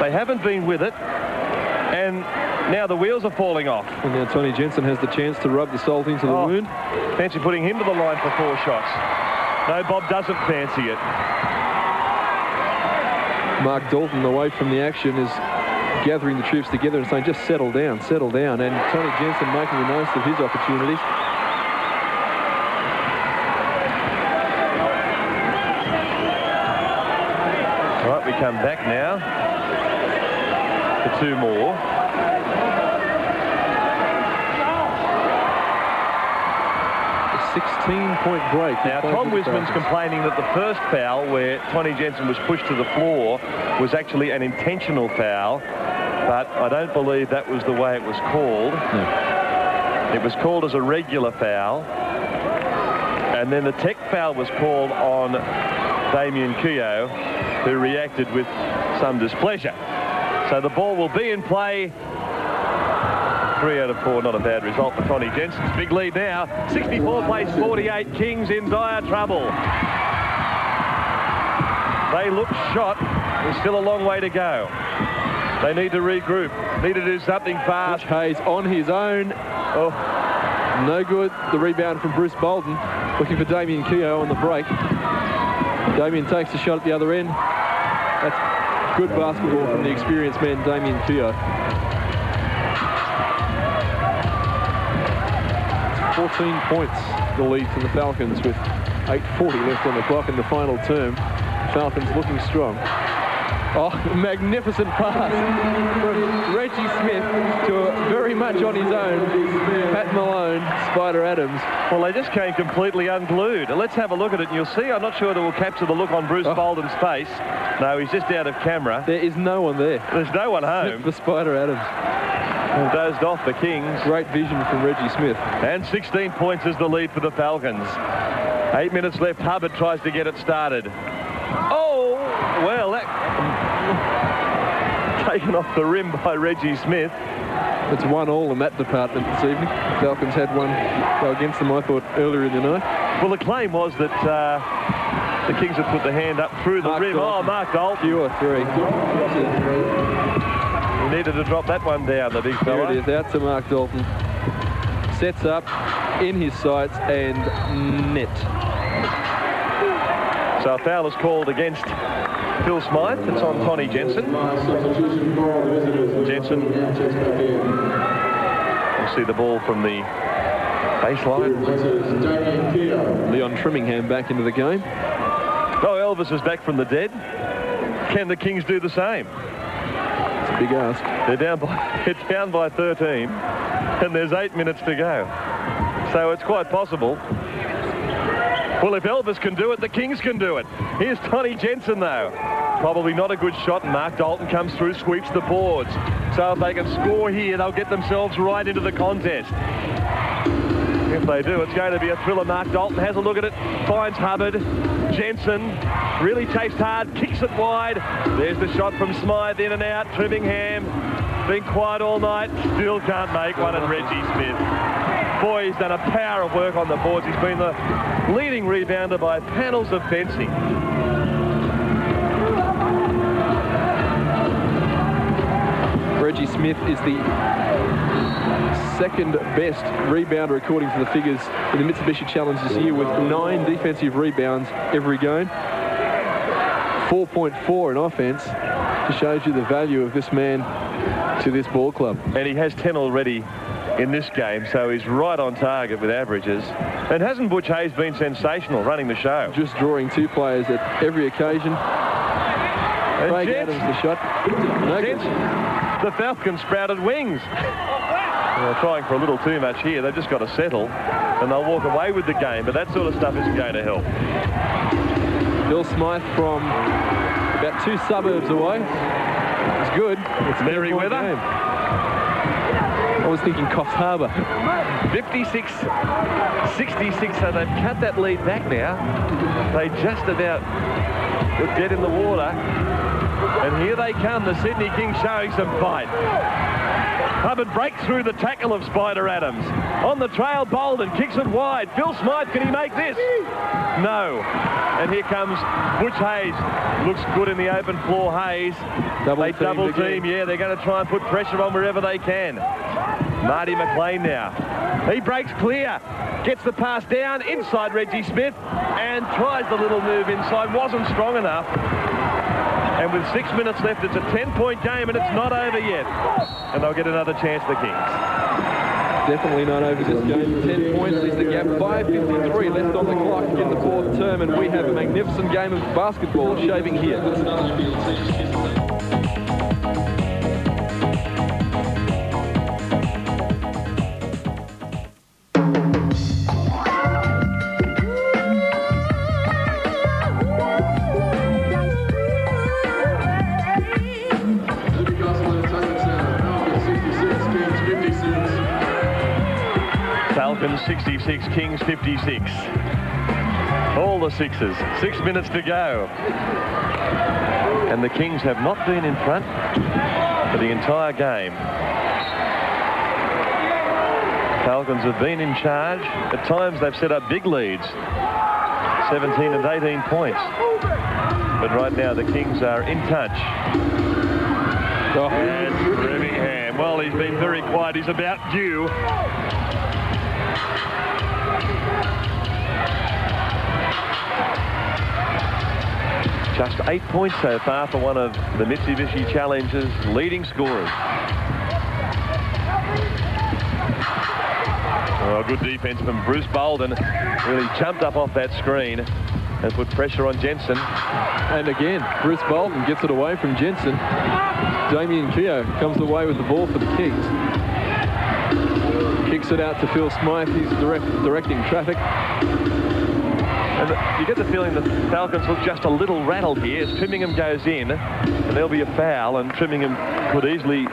C: They haven't been with it. And now the wheels are falling off.
D: And now Tony Jensen has the chance to rub the salt into the wound.
C: Fancy putting him to the line for 4 shots. No, Bob doesn't fancy it.
D: Mark Dalton, away from the action, is gathering the troops together and saying, just settle down, settle down. And Tony Jensen making the most of his opportunities.
C: All right, we come back now for 2 more.
D: A 16-point break.
C: Now, Tom Wisman's complaining that the first foul, where Tony Jensen was pushed to the floor, was actually an intentional foul. But I don't believe that was the way it was called.
D: No.
C: It was called as a regular foul. And then the tech foul was called on Damien Keogh, who reacted with some displeasure. So the ball will be in play. 3 out of 4, not a bad result for Tony Jensen's big lead now. 64 plays 48. Kings in dire trouble. They look shot. There's still a long way to go. They need to regroup. Need to do something fast.
D: Butch Hayes on his own. Oh, no good. The rebound from Bruce Bolden. Looking for Damien Keogh on the break. Damien takes a shot at the other end. That's good basketball from the experienced man, Damien Keogh. 14 points the lead for the Falcons with 8:40 left on the clock in the final term. Falcons looking strong. Oh, magnificent pass from Reggie Smith to very much on his own Pat Malone, Spider Adams.
C: Well, they just came completely unglued. Let's have a look at it, and you'll see. I'm not sure that we'll capture the look on Bruce Bolden's face. No, he's just out of camera.
D: There is no one there.
C: There's no one home.
D: For Spider Adams.
C: And dozed off the Kings.
D: Great vision from Reggie Smith.
C: And 16 points is the lead for the Falcons. 8 minutes left. Hubbard tries to get it started. Oh, well, that taken off the rim by Reggie Smith.
D: It's 1-1 in that department this evening. Falcons had one go against them, I thought, earlier in the night.
C: Well, the claim was that the Kings had put the hand up through the rim.
D: Dalton.
C: Oh, Mark Dalton.
D: Pure 3.
C: He needed to drop that one down, the big fella.
D: Here it is, out to Mark Dalton. Sets up in his sights and net.
C: So a foul is called against Phil Smythe. It's on Tony Jensen. Jensen. We'll see the ball from the baseline.
D: Leon Trimmingham back into the game.
C: Oh, Elvis is back from the dead. Can the Kings do the same?
D: It's a big ask.
C: They're down by 13, and there's 8 minutes to go. So it's quite possible. Well, if Elvis can do it, the Kings can do it. Here's Tony Jensen, though. Probably not a good shot, and Mark Dalton comes through, sweeps the boards. So if they can score here, they'll get themselves right into the contest. If they do, it's going to be a thriller. Mark Dalton has a look at it, finds Hubbard. Jensen really chased hard, kicks it wide. There's the shot from Smythe, in and out. Trimmingham, been quiet all night, still can't make one, and Reggie Smith. Boy, he's done a power of work on the boards. He's been the leading rebounder by panels of fencing.
D: Reggie Smith is the second best rebounder according to the figures in the Mitsubishi Challenge this year, with 9 defensive rebounds every game. 4.4 in offense. Just shows you the value of this man to this ball club.
C: And he has 10 already in this game, so he's right on target with averages. And hasn't Butch Hayes been sensational running the show?
D: Just drawing 2 players at every occasion.
C: And
D: Craig Adams, the shot. No good.
C: The Falcons sprouted wings. They're trying for a little too much here. They've just got to settle, and they'll walk away with the game, but that sort of stuff isn't going to help.
D: Bill Smythe from about 2 suburbs away. It's good. It's
C: Merryweather.
D: I was thinking Coffs Harbour.
C: 56-66, so they've cut that lead back now. They just about were dead in the water. And here they come, the Sydney Kings showing some fight. Hubbard breaks through the tackle of Spider Adams. On the trail, Bolden kicks it wide. Phil Smythe, can he make this? No. And here comes Butch Hayes. Looks good in the open floor, Hayes. They double team, yeah, they're going to try and put pressure on wherever they can. Marty McLean now. He breaks clear. Gets the pass down inside Reggie Smith and tries the little move inside. Wasn't strong enough. And with 6 minutes left, it's a 10-point game and it's not over yet. And they'll get another chance, the Kings.
D: Definitely not over this game. 10 points is the gap. 5:53 left on the clock in the fourth term, and we have a magnificent game of basketball shaping here.
C: Falcons 66, Kings 56. All the sixes. 6 minutes to go. And the Kings have not been in front for the entire game. Falcons have been in charge. At times they've set up big leads. 17 and 18 points. But right now the Kings are in touch. And Birmingham. Well, he's been very quiet. He's about due. Just 8 points so far for one of the Mitsubishi Challenge's leading scorers. Oh, good defense from Bruce Bolden. Really jumped up off that screen and put pressure on Jensen.
D: And again, Bruce Bolden gets it away from Jensen. Damien Keogh comes away with the ball for the Kings. Kicks it out to Phil Smythe. He's directing traffic.
C: And you get the feeling the Falcons look just a little rattled here as Trimmingham goes in, and there'll be a foul, and Trimmingham could easily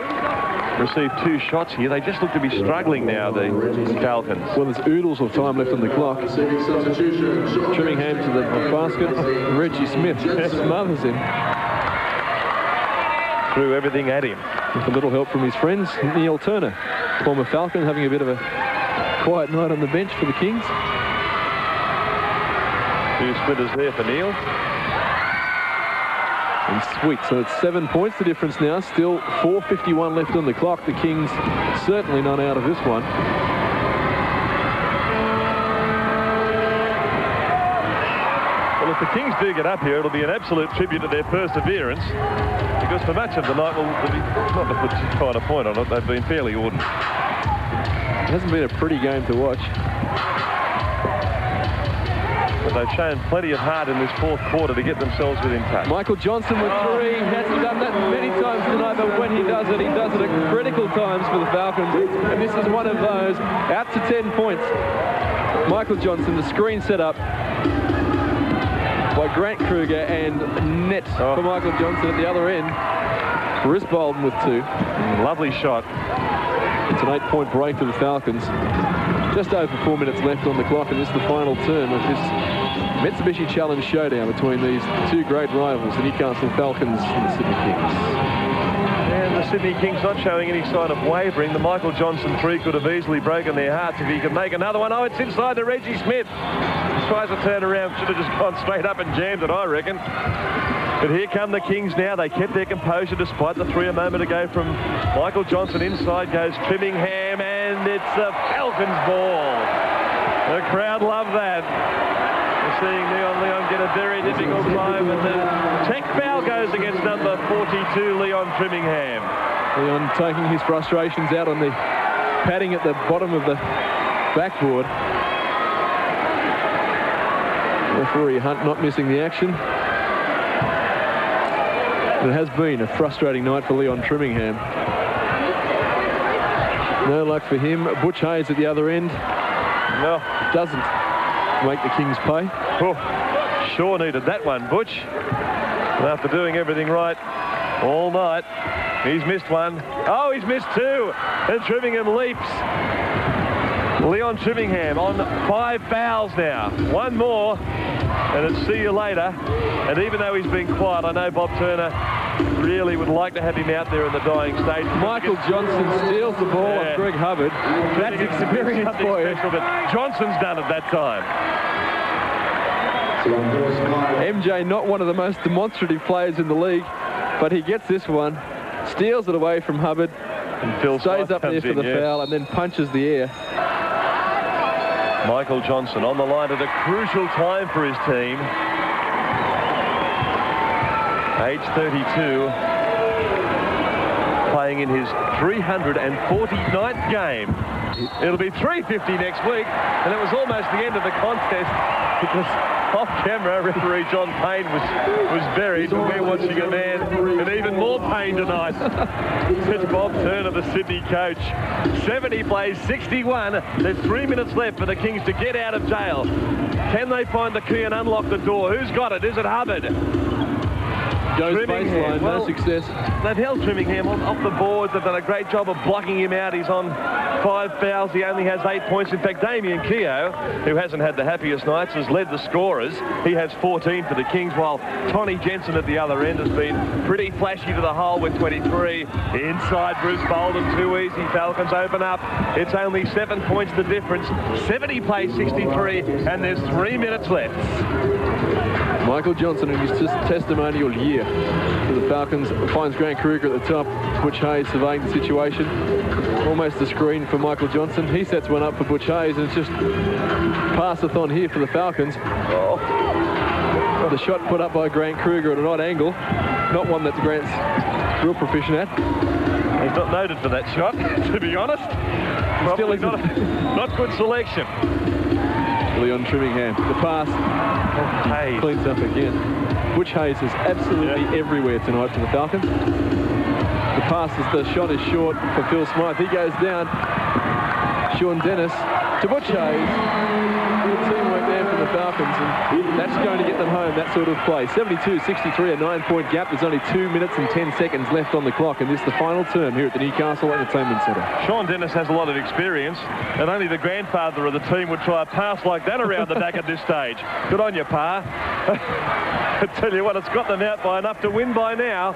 C: receive 2 shots here. They just look to be struggling now, the Falcons.
D: Well, there's oodles of time left on the clock. Trimmingham to the basket. Reggie Smith smothers him.
C: Threw everything at him.
D: With a little help from his friends. Neil Turner, former Falcon, having a bit of a quiet night on the bench for the Kings.
C: 2 splitters there for Neil.
D: And sweet, so it's 7 points the difference now. Still 4:51 left on the clock. The Kings certainly not out of this one.
C: Well, if the Kings do get up here, it'll be an absolute tribute to their perseverance, because for much of the night, well, not to put too fine a point on it, they've been fairly ordinary.
D: It hasn't been a pretty game to watch.
C: But they've shown plenty of heart in this fourth quarter to get themselves within touch.
D: Michael Johnson with 3. He hasn't done that many times tonight, but when he does it at critical times for the Falcons. And this is one of those. Out to 10 points. Michael Johnson, the screen set up by Grant Kruger, and net for Michael Johnson at the other end. Bruce Bolden with 2.
C: Lovely shot.
D: It's an 8-point break to the Falcons. Just over 4 minutes left on the clock, and this is the final term of this Mitsubishi Challenge showdown between these 2 great rivals, the Newcastle Falcons and the Sydney Kings.
C: And the Sydney Kings not showing any sign of wavering. The Michael Johnson 3 could have easily broken their hearts if he could make another one. Oh, it's inside to Reggie Smith. Tries to turn around, should have just gone straight up and jammed it, I reckon. But here come the Kings now. They kept their composure despite the 3 a moment ago from Michael Johnson. Inside goes Trimmingham, and it's a Falcons ball. The crowd love that. We're seeing Leon get a very difficult time, and the tech foul goes against number 42, Leon Trimmingham.
D: Leon taking his frustrations out on the padding at the bottom of the backboard. Referee Hunt not missing the action. It has been a frustrating night for Leon Trimmingham. No luck for him. Butch Hayes at the other end.
C: No.
D: Doesn't make the Kings pay.
C: Oh, sure needed that one, Butch. And after doing everything right all night, he's missed one. Oh, he's missed 2. And Trimmingham leaps. Leon Trimmingham on 5 fouls now. 1 more, and it's see you later. And even though he's been quiet, I know Bob Turner really would like to have him out there in the dying stage.
D: Michael Johnson steals the ball off Greg Hubbard. That's experience for you.
C: Special, but Johnson's done it that time.
D: MJ, not one of the most demonstrative players in the league, but he gets this one, steals it away from Hubbard,
C: and Phil
D: stays up there for the foul, and then punches the air.
C: Michael Johnson on the line at a crucial time for his team. Age 32, playing in his 349th game. It'll be 350 next week, and it was almost the end of the contest because off camera, referee John Payne was buried, and we're watching a man in even more pain tonight. It's Bob Turner, the Sydney coach. 70 plays 61. There's 3 minutes left for the Kings to get out of jail. Can they find the key and unlock the door? Who's got it? Is it Hubbard?
D: Goes baseline, no success.
C: They've held Trimmingham off the boards. They've done a great job of blocking him out. He's on 5 fouls. He only has 8 points. In fact, Damien Keogh, who hasn't had the happiest nights, has led the scorers. He has 14 for the Kings, while Tony Jensen at the other end has been pretty flashy to the hole with 23. Inside Bruce Bolden, too easy. Falcons open up. It's only 7 points the difference. 70 plays 63, and there's 3 minutes left.
D: Michael Johnson in his testimonial year for the Falcons finds Grant Kruger at the top. Butch Hayes surveying the situation. Almost a screen for Michael Johnson. He sets one up for Butch Hayes, and it's just pass-a-thon here for the Falcons. Oh. The shot put up by Grant Kruger at an odd angle. Not one that Grant's real proficient at.
C: He's not noted for that shot, to be honest. Probably not good selection.
D: Leon Trimmingham. The pass.
C: Hayes
D: cleans up again. Butch Hayes is absolutely everywhere tonight for the Falcons. The pass the shot is short for Phil Smythe. He goes down. Sean Dennis to Butch Hayes. Good teamwork there for the Falcons, and that's going to get them home, that sort of play. 72-63, a 9-point gap. There's only 2 minutes and 10 seconds left on the clock, and this is the final term here at the Newcastle Entertainment Centre.
C: Sean Dennis has a lot of experience, and only the grandfather of the team would try a pass like that around the deck at this stage. Good on you, Pa. I tell you what, it's got them out by enough to win by now.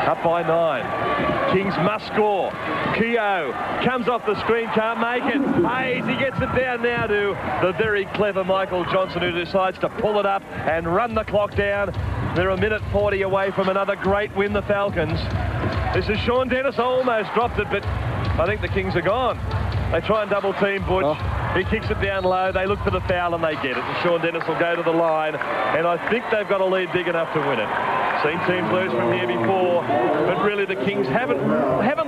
C: Up by 9. Kings must score. Keogh comes off the screen, can't make it. Hayes, he gets it down now to the very clever Michael Johnson, who decides to pull it up and run the clock down. They're a minute 40 away from another great win, the Falcons. This is Sean Dennis, almost dropped it, but I think the Kings are gone. They try and double team Butch. Oh. He kicks it down low. They look for the foul and they get it. And Sean Dennis will go to the line. And I think they've got a lead big enough to win it. Seen teams lose from here before, but really the Kings haven't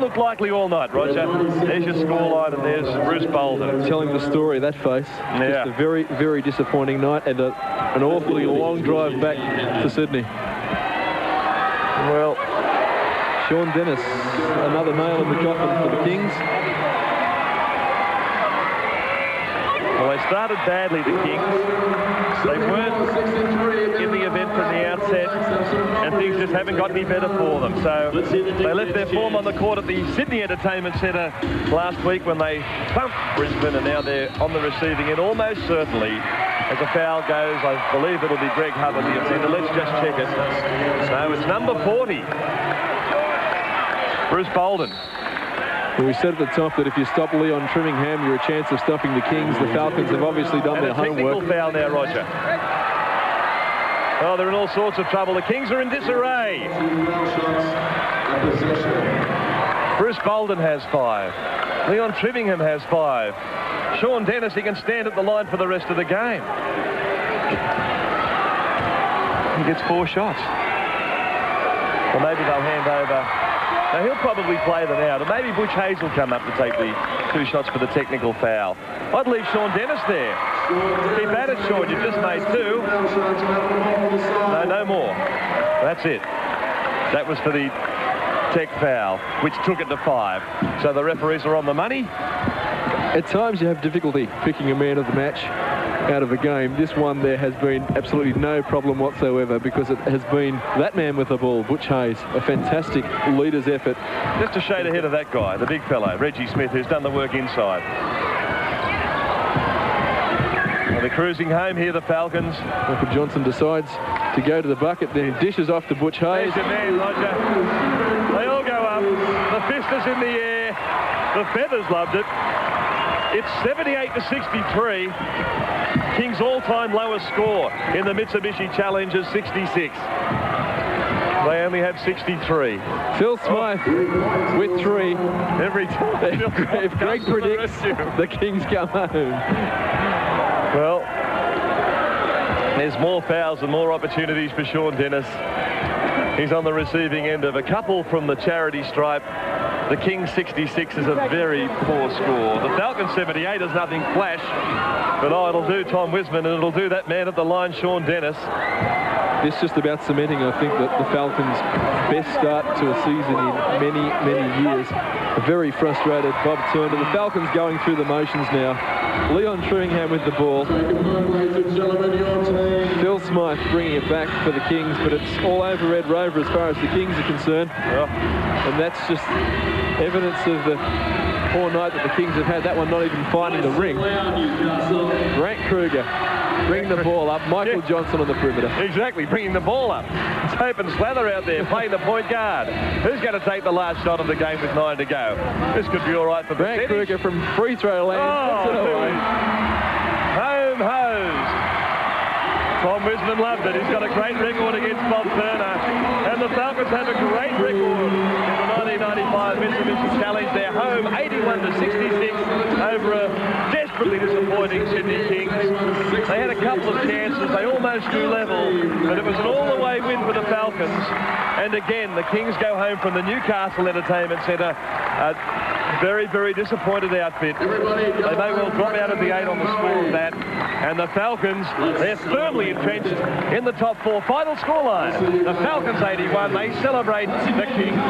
C: looked likely all night, Roger. There's your scoreline, and there's Bruce Bolden.
D: Telling the story, that face.
C: Yeah.
D: Just a very, very disappointing night, and an awfully long drive back to Sydney.
C: Well,
D: Sean Dennis, another nail in the coffin for the Kings.
C: Well, they started badly, the Kings. They weren't in the event from the outset, and things just haven't got any better for them. So they left their form on the court at the Sydney Entertainment Centre last week when they thumped Brisbane, and now they're on the receiving end almost certainly. As a foul goes, I believe it'll be Greg Hubbard, the offender. Let's just check it. No, it's number 40. Bruce Bolden.
D: We said at the top that if you stop Leon Trimmingham, you're a chance of stopping the Kings. The Falcons have obviously done their homework.
C: Technical foul now, Roger. Oh, they're in all sorts of trouble. The Kings are in disarray. Bruce Bolden has 5. Leon Trimmingham has 5. Sean Dennis, he can stand at the line for the rest of the game. He gets 4 shots. Well, maybe they'll hand over. Now, he'll probably play them out, and maybe Butch Hayes will come up to take the 2 shots for the technical foul. I'd leave Sean Dennis there. Keep at it, Sean. You've just made 2. No more. That's it. That was for the tech foul, which took it to 5. So the referees are on the money.
D: At times, you have difficulty picking a man of the match out of a game. This one, there has been absolutely no problem whatsoever, because it has been that man with the ball, Butch Hayes, a fantastic leader's effort.
C: Just a shade ahead of that guy, the big fellow, Reggie Smith, who's done the work inside. Well, they're cruising home here, the Falcons.
D: Michael Johnson decides to to go to the bucket, then he dishes off to Butch Hayes.
C: There's your man, Roger. They all go up. The fist is in the air. The Feathers loved it. It's 78 to 63. Kings' all-time lowest score in the Mitsubishi Challenge is 66. They only have 63.
D: Phil Smythe with 3.
C: Every time.
D: If Greg predicts the Kings come home.
C: Well, there's more fouls and more opportunities for Sean Dennis. He's on the receiving end of a couple from the charity stripe. The Kings 66 is a very poor score. The Falcons 78 is nothing flash. But it'll do Tom Wisman, and it'll do that man at the line, Sean Dennis.
D: This just about cementing, I think, that the Falcons' best start to a season in many, many years. A very frustrated Bob Turner. The Falcons going through the motions now. Leon Truingham with the ball. Phil Smythe bringing it back for the Kings, but it's all over Red Rover as far as the Kings are concerned. And that's just evidence of the poor night that the Kings have had. That one not even finding the ring. Grant Kruger bringing the ball up. Michael Johnson on the perimeter.
C: Exactly, bringing the ball up. It's Hope and Slather out there playing the point guard. Who's going to take the last shot of the game with 9 to go? This could be all right for
D: Grant Kruger from free throw land.
C: Puts it away. Home hose. Tom Wisman loved it. He's got a great record against Bob Turner. And the Falcons have a great record in the 1995 Mitsubishi Challenge. They're home 81 to 66 over a desperately disappointing Sydney Kings. They had a couple of chances. They almost drew level, but it was an all-the-way win for the Falcons. And again, the Kings go home from the Newcastle Entertainment Centre. Very, very disappointed outfit. They may well drop out of the 8 on the score of that. And the Falcons, they're firmly entrenched in the top 4. Final scoreline, the Falcons 81. They celebrate the Kings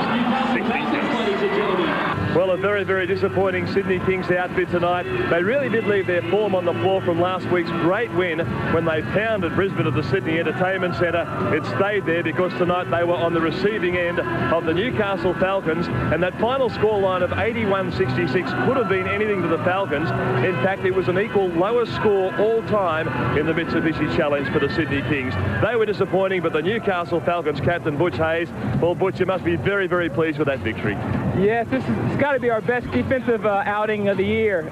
C: 66. Well, a very, very disappointing Sydney Kings outfit tonight. They really did leave their form on the floor from last week's great win when they pounded Brisbane at the Sydney Entertainment Centre. It stayed there because tonight they were on the receiving end of the Newcastle Falcons, and that final scoreline of 81-66 could have been anything to the Falcons. In fact, it was an equal lowest score all time in the Mitsubishi Challenge for the Sydney Kings. They were disappointing, but the Newcastle Falcons captain, Butch Hayes, well, Butch, you must be very, very pleased with that victory.
F: Yes, it's got to be our best defensive outing of the year.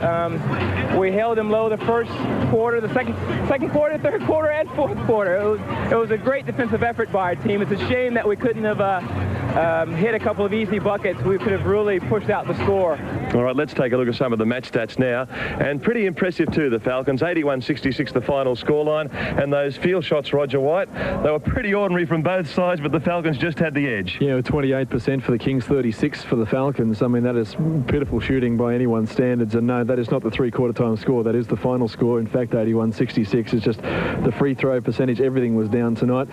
F: We held them low the first quarter, the second quarter, third quarter, and fourth quarter. It was a great defensive effort by our team. It's a shame that we couldn't have hit a couple of easy buckets. We could have really pushed out the score.
C: All right, let's take a look at some of the match stats now. And pretty impressive too, the Falcons. 81-66 the final scoreline. And those field shots, Roger White, they were pretty ordinary from both sides, but the Falcons just had the edge.
D: Yeah, 28% for the Kings, 36 for the Falcons. I mean, that is pitiful shooting by anyone's standards. And no, that is not the three-quarter time score. That is the final score. In fact, 81-66 is just the free throw percentage. Everything was down tonight.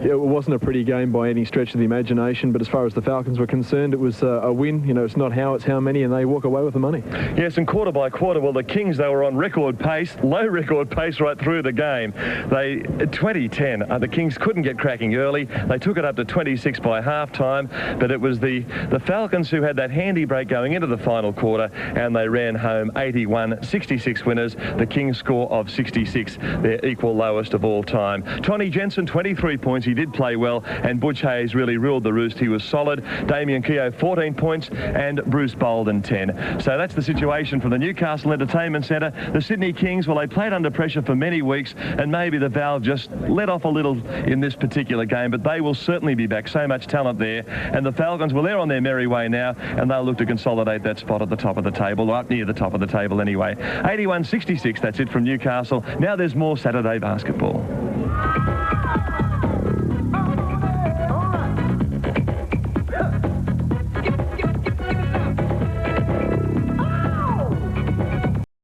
D: It wasn't a pretty game by any stretch of the imagination, but as far as the Falcons were concerned, it was a win. You know, it's not how, it's how many, and they walk away with the money.
C: Yes, and quarter by quarter, well, the Kings, they were on record pace, low record pace right through the game. They, 20-10, the Kings couldn't get cracking early. They took it up to 26 by half-time, but it was the Falcons who had that handy break going into the final quarter, and they ran home 81-66 winners. The Kings score of 66, their equal lowest of all time. Tony Jensen, 23 points. He did play well, and Butch Hayes really ruled the roost. He was solid. Damien Keogh, 14 points, and Bruce Bolden, 10. So that's the situation from the Newcastle Entertainment Centre. The Sydney Kings, well, they played under pressure for many weeks, and maybe the valve just let off a little in this particular game, but they will certainly be back. So much talent there. And the Falcons, well, they're on their merry way now, and they'll look to consolidate that spot at the top of the table, or up near the top of the table anyway. 81-66, that's it from Newcastle. Now there's more Saturday basketball.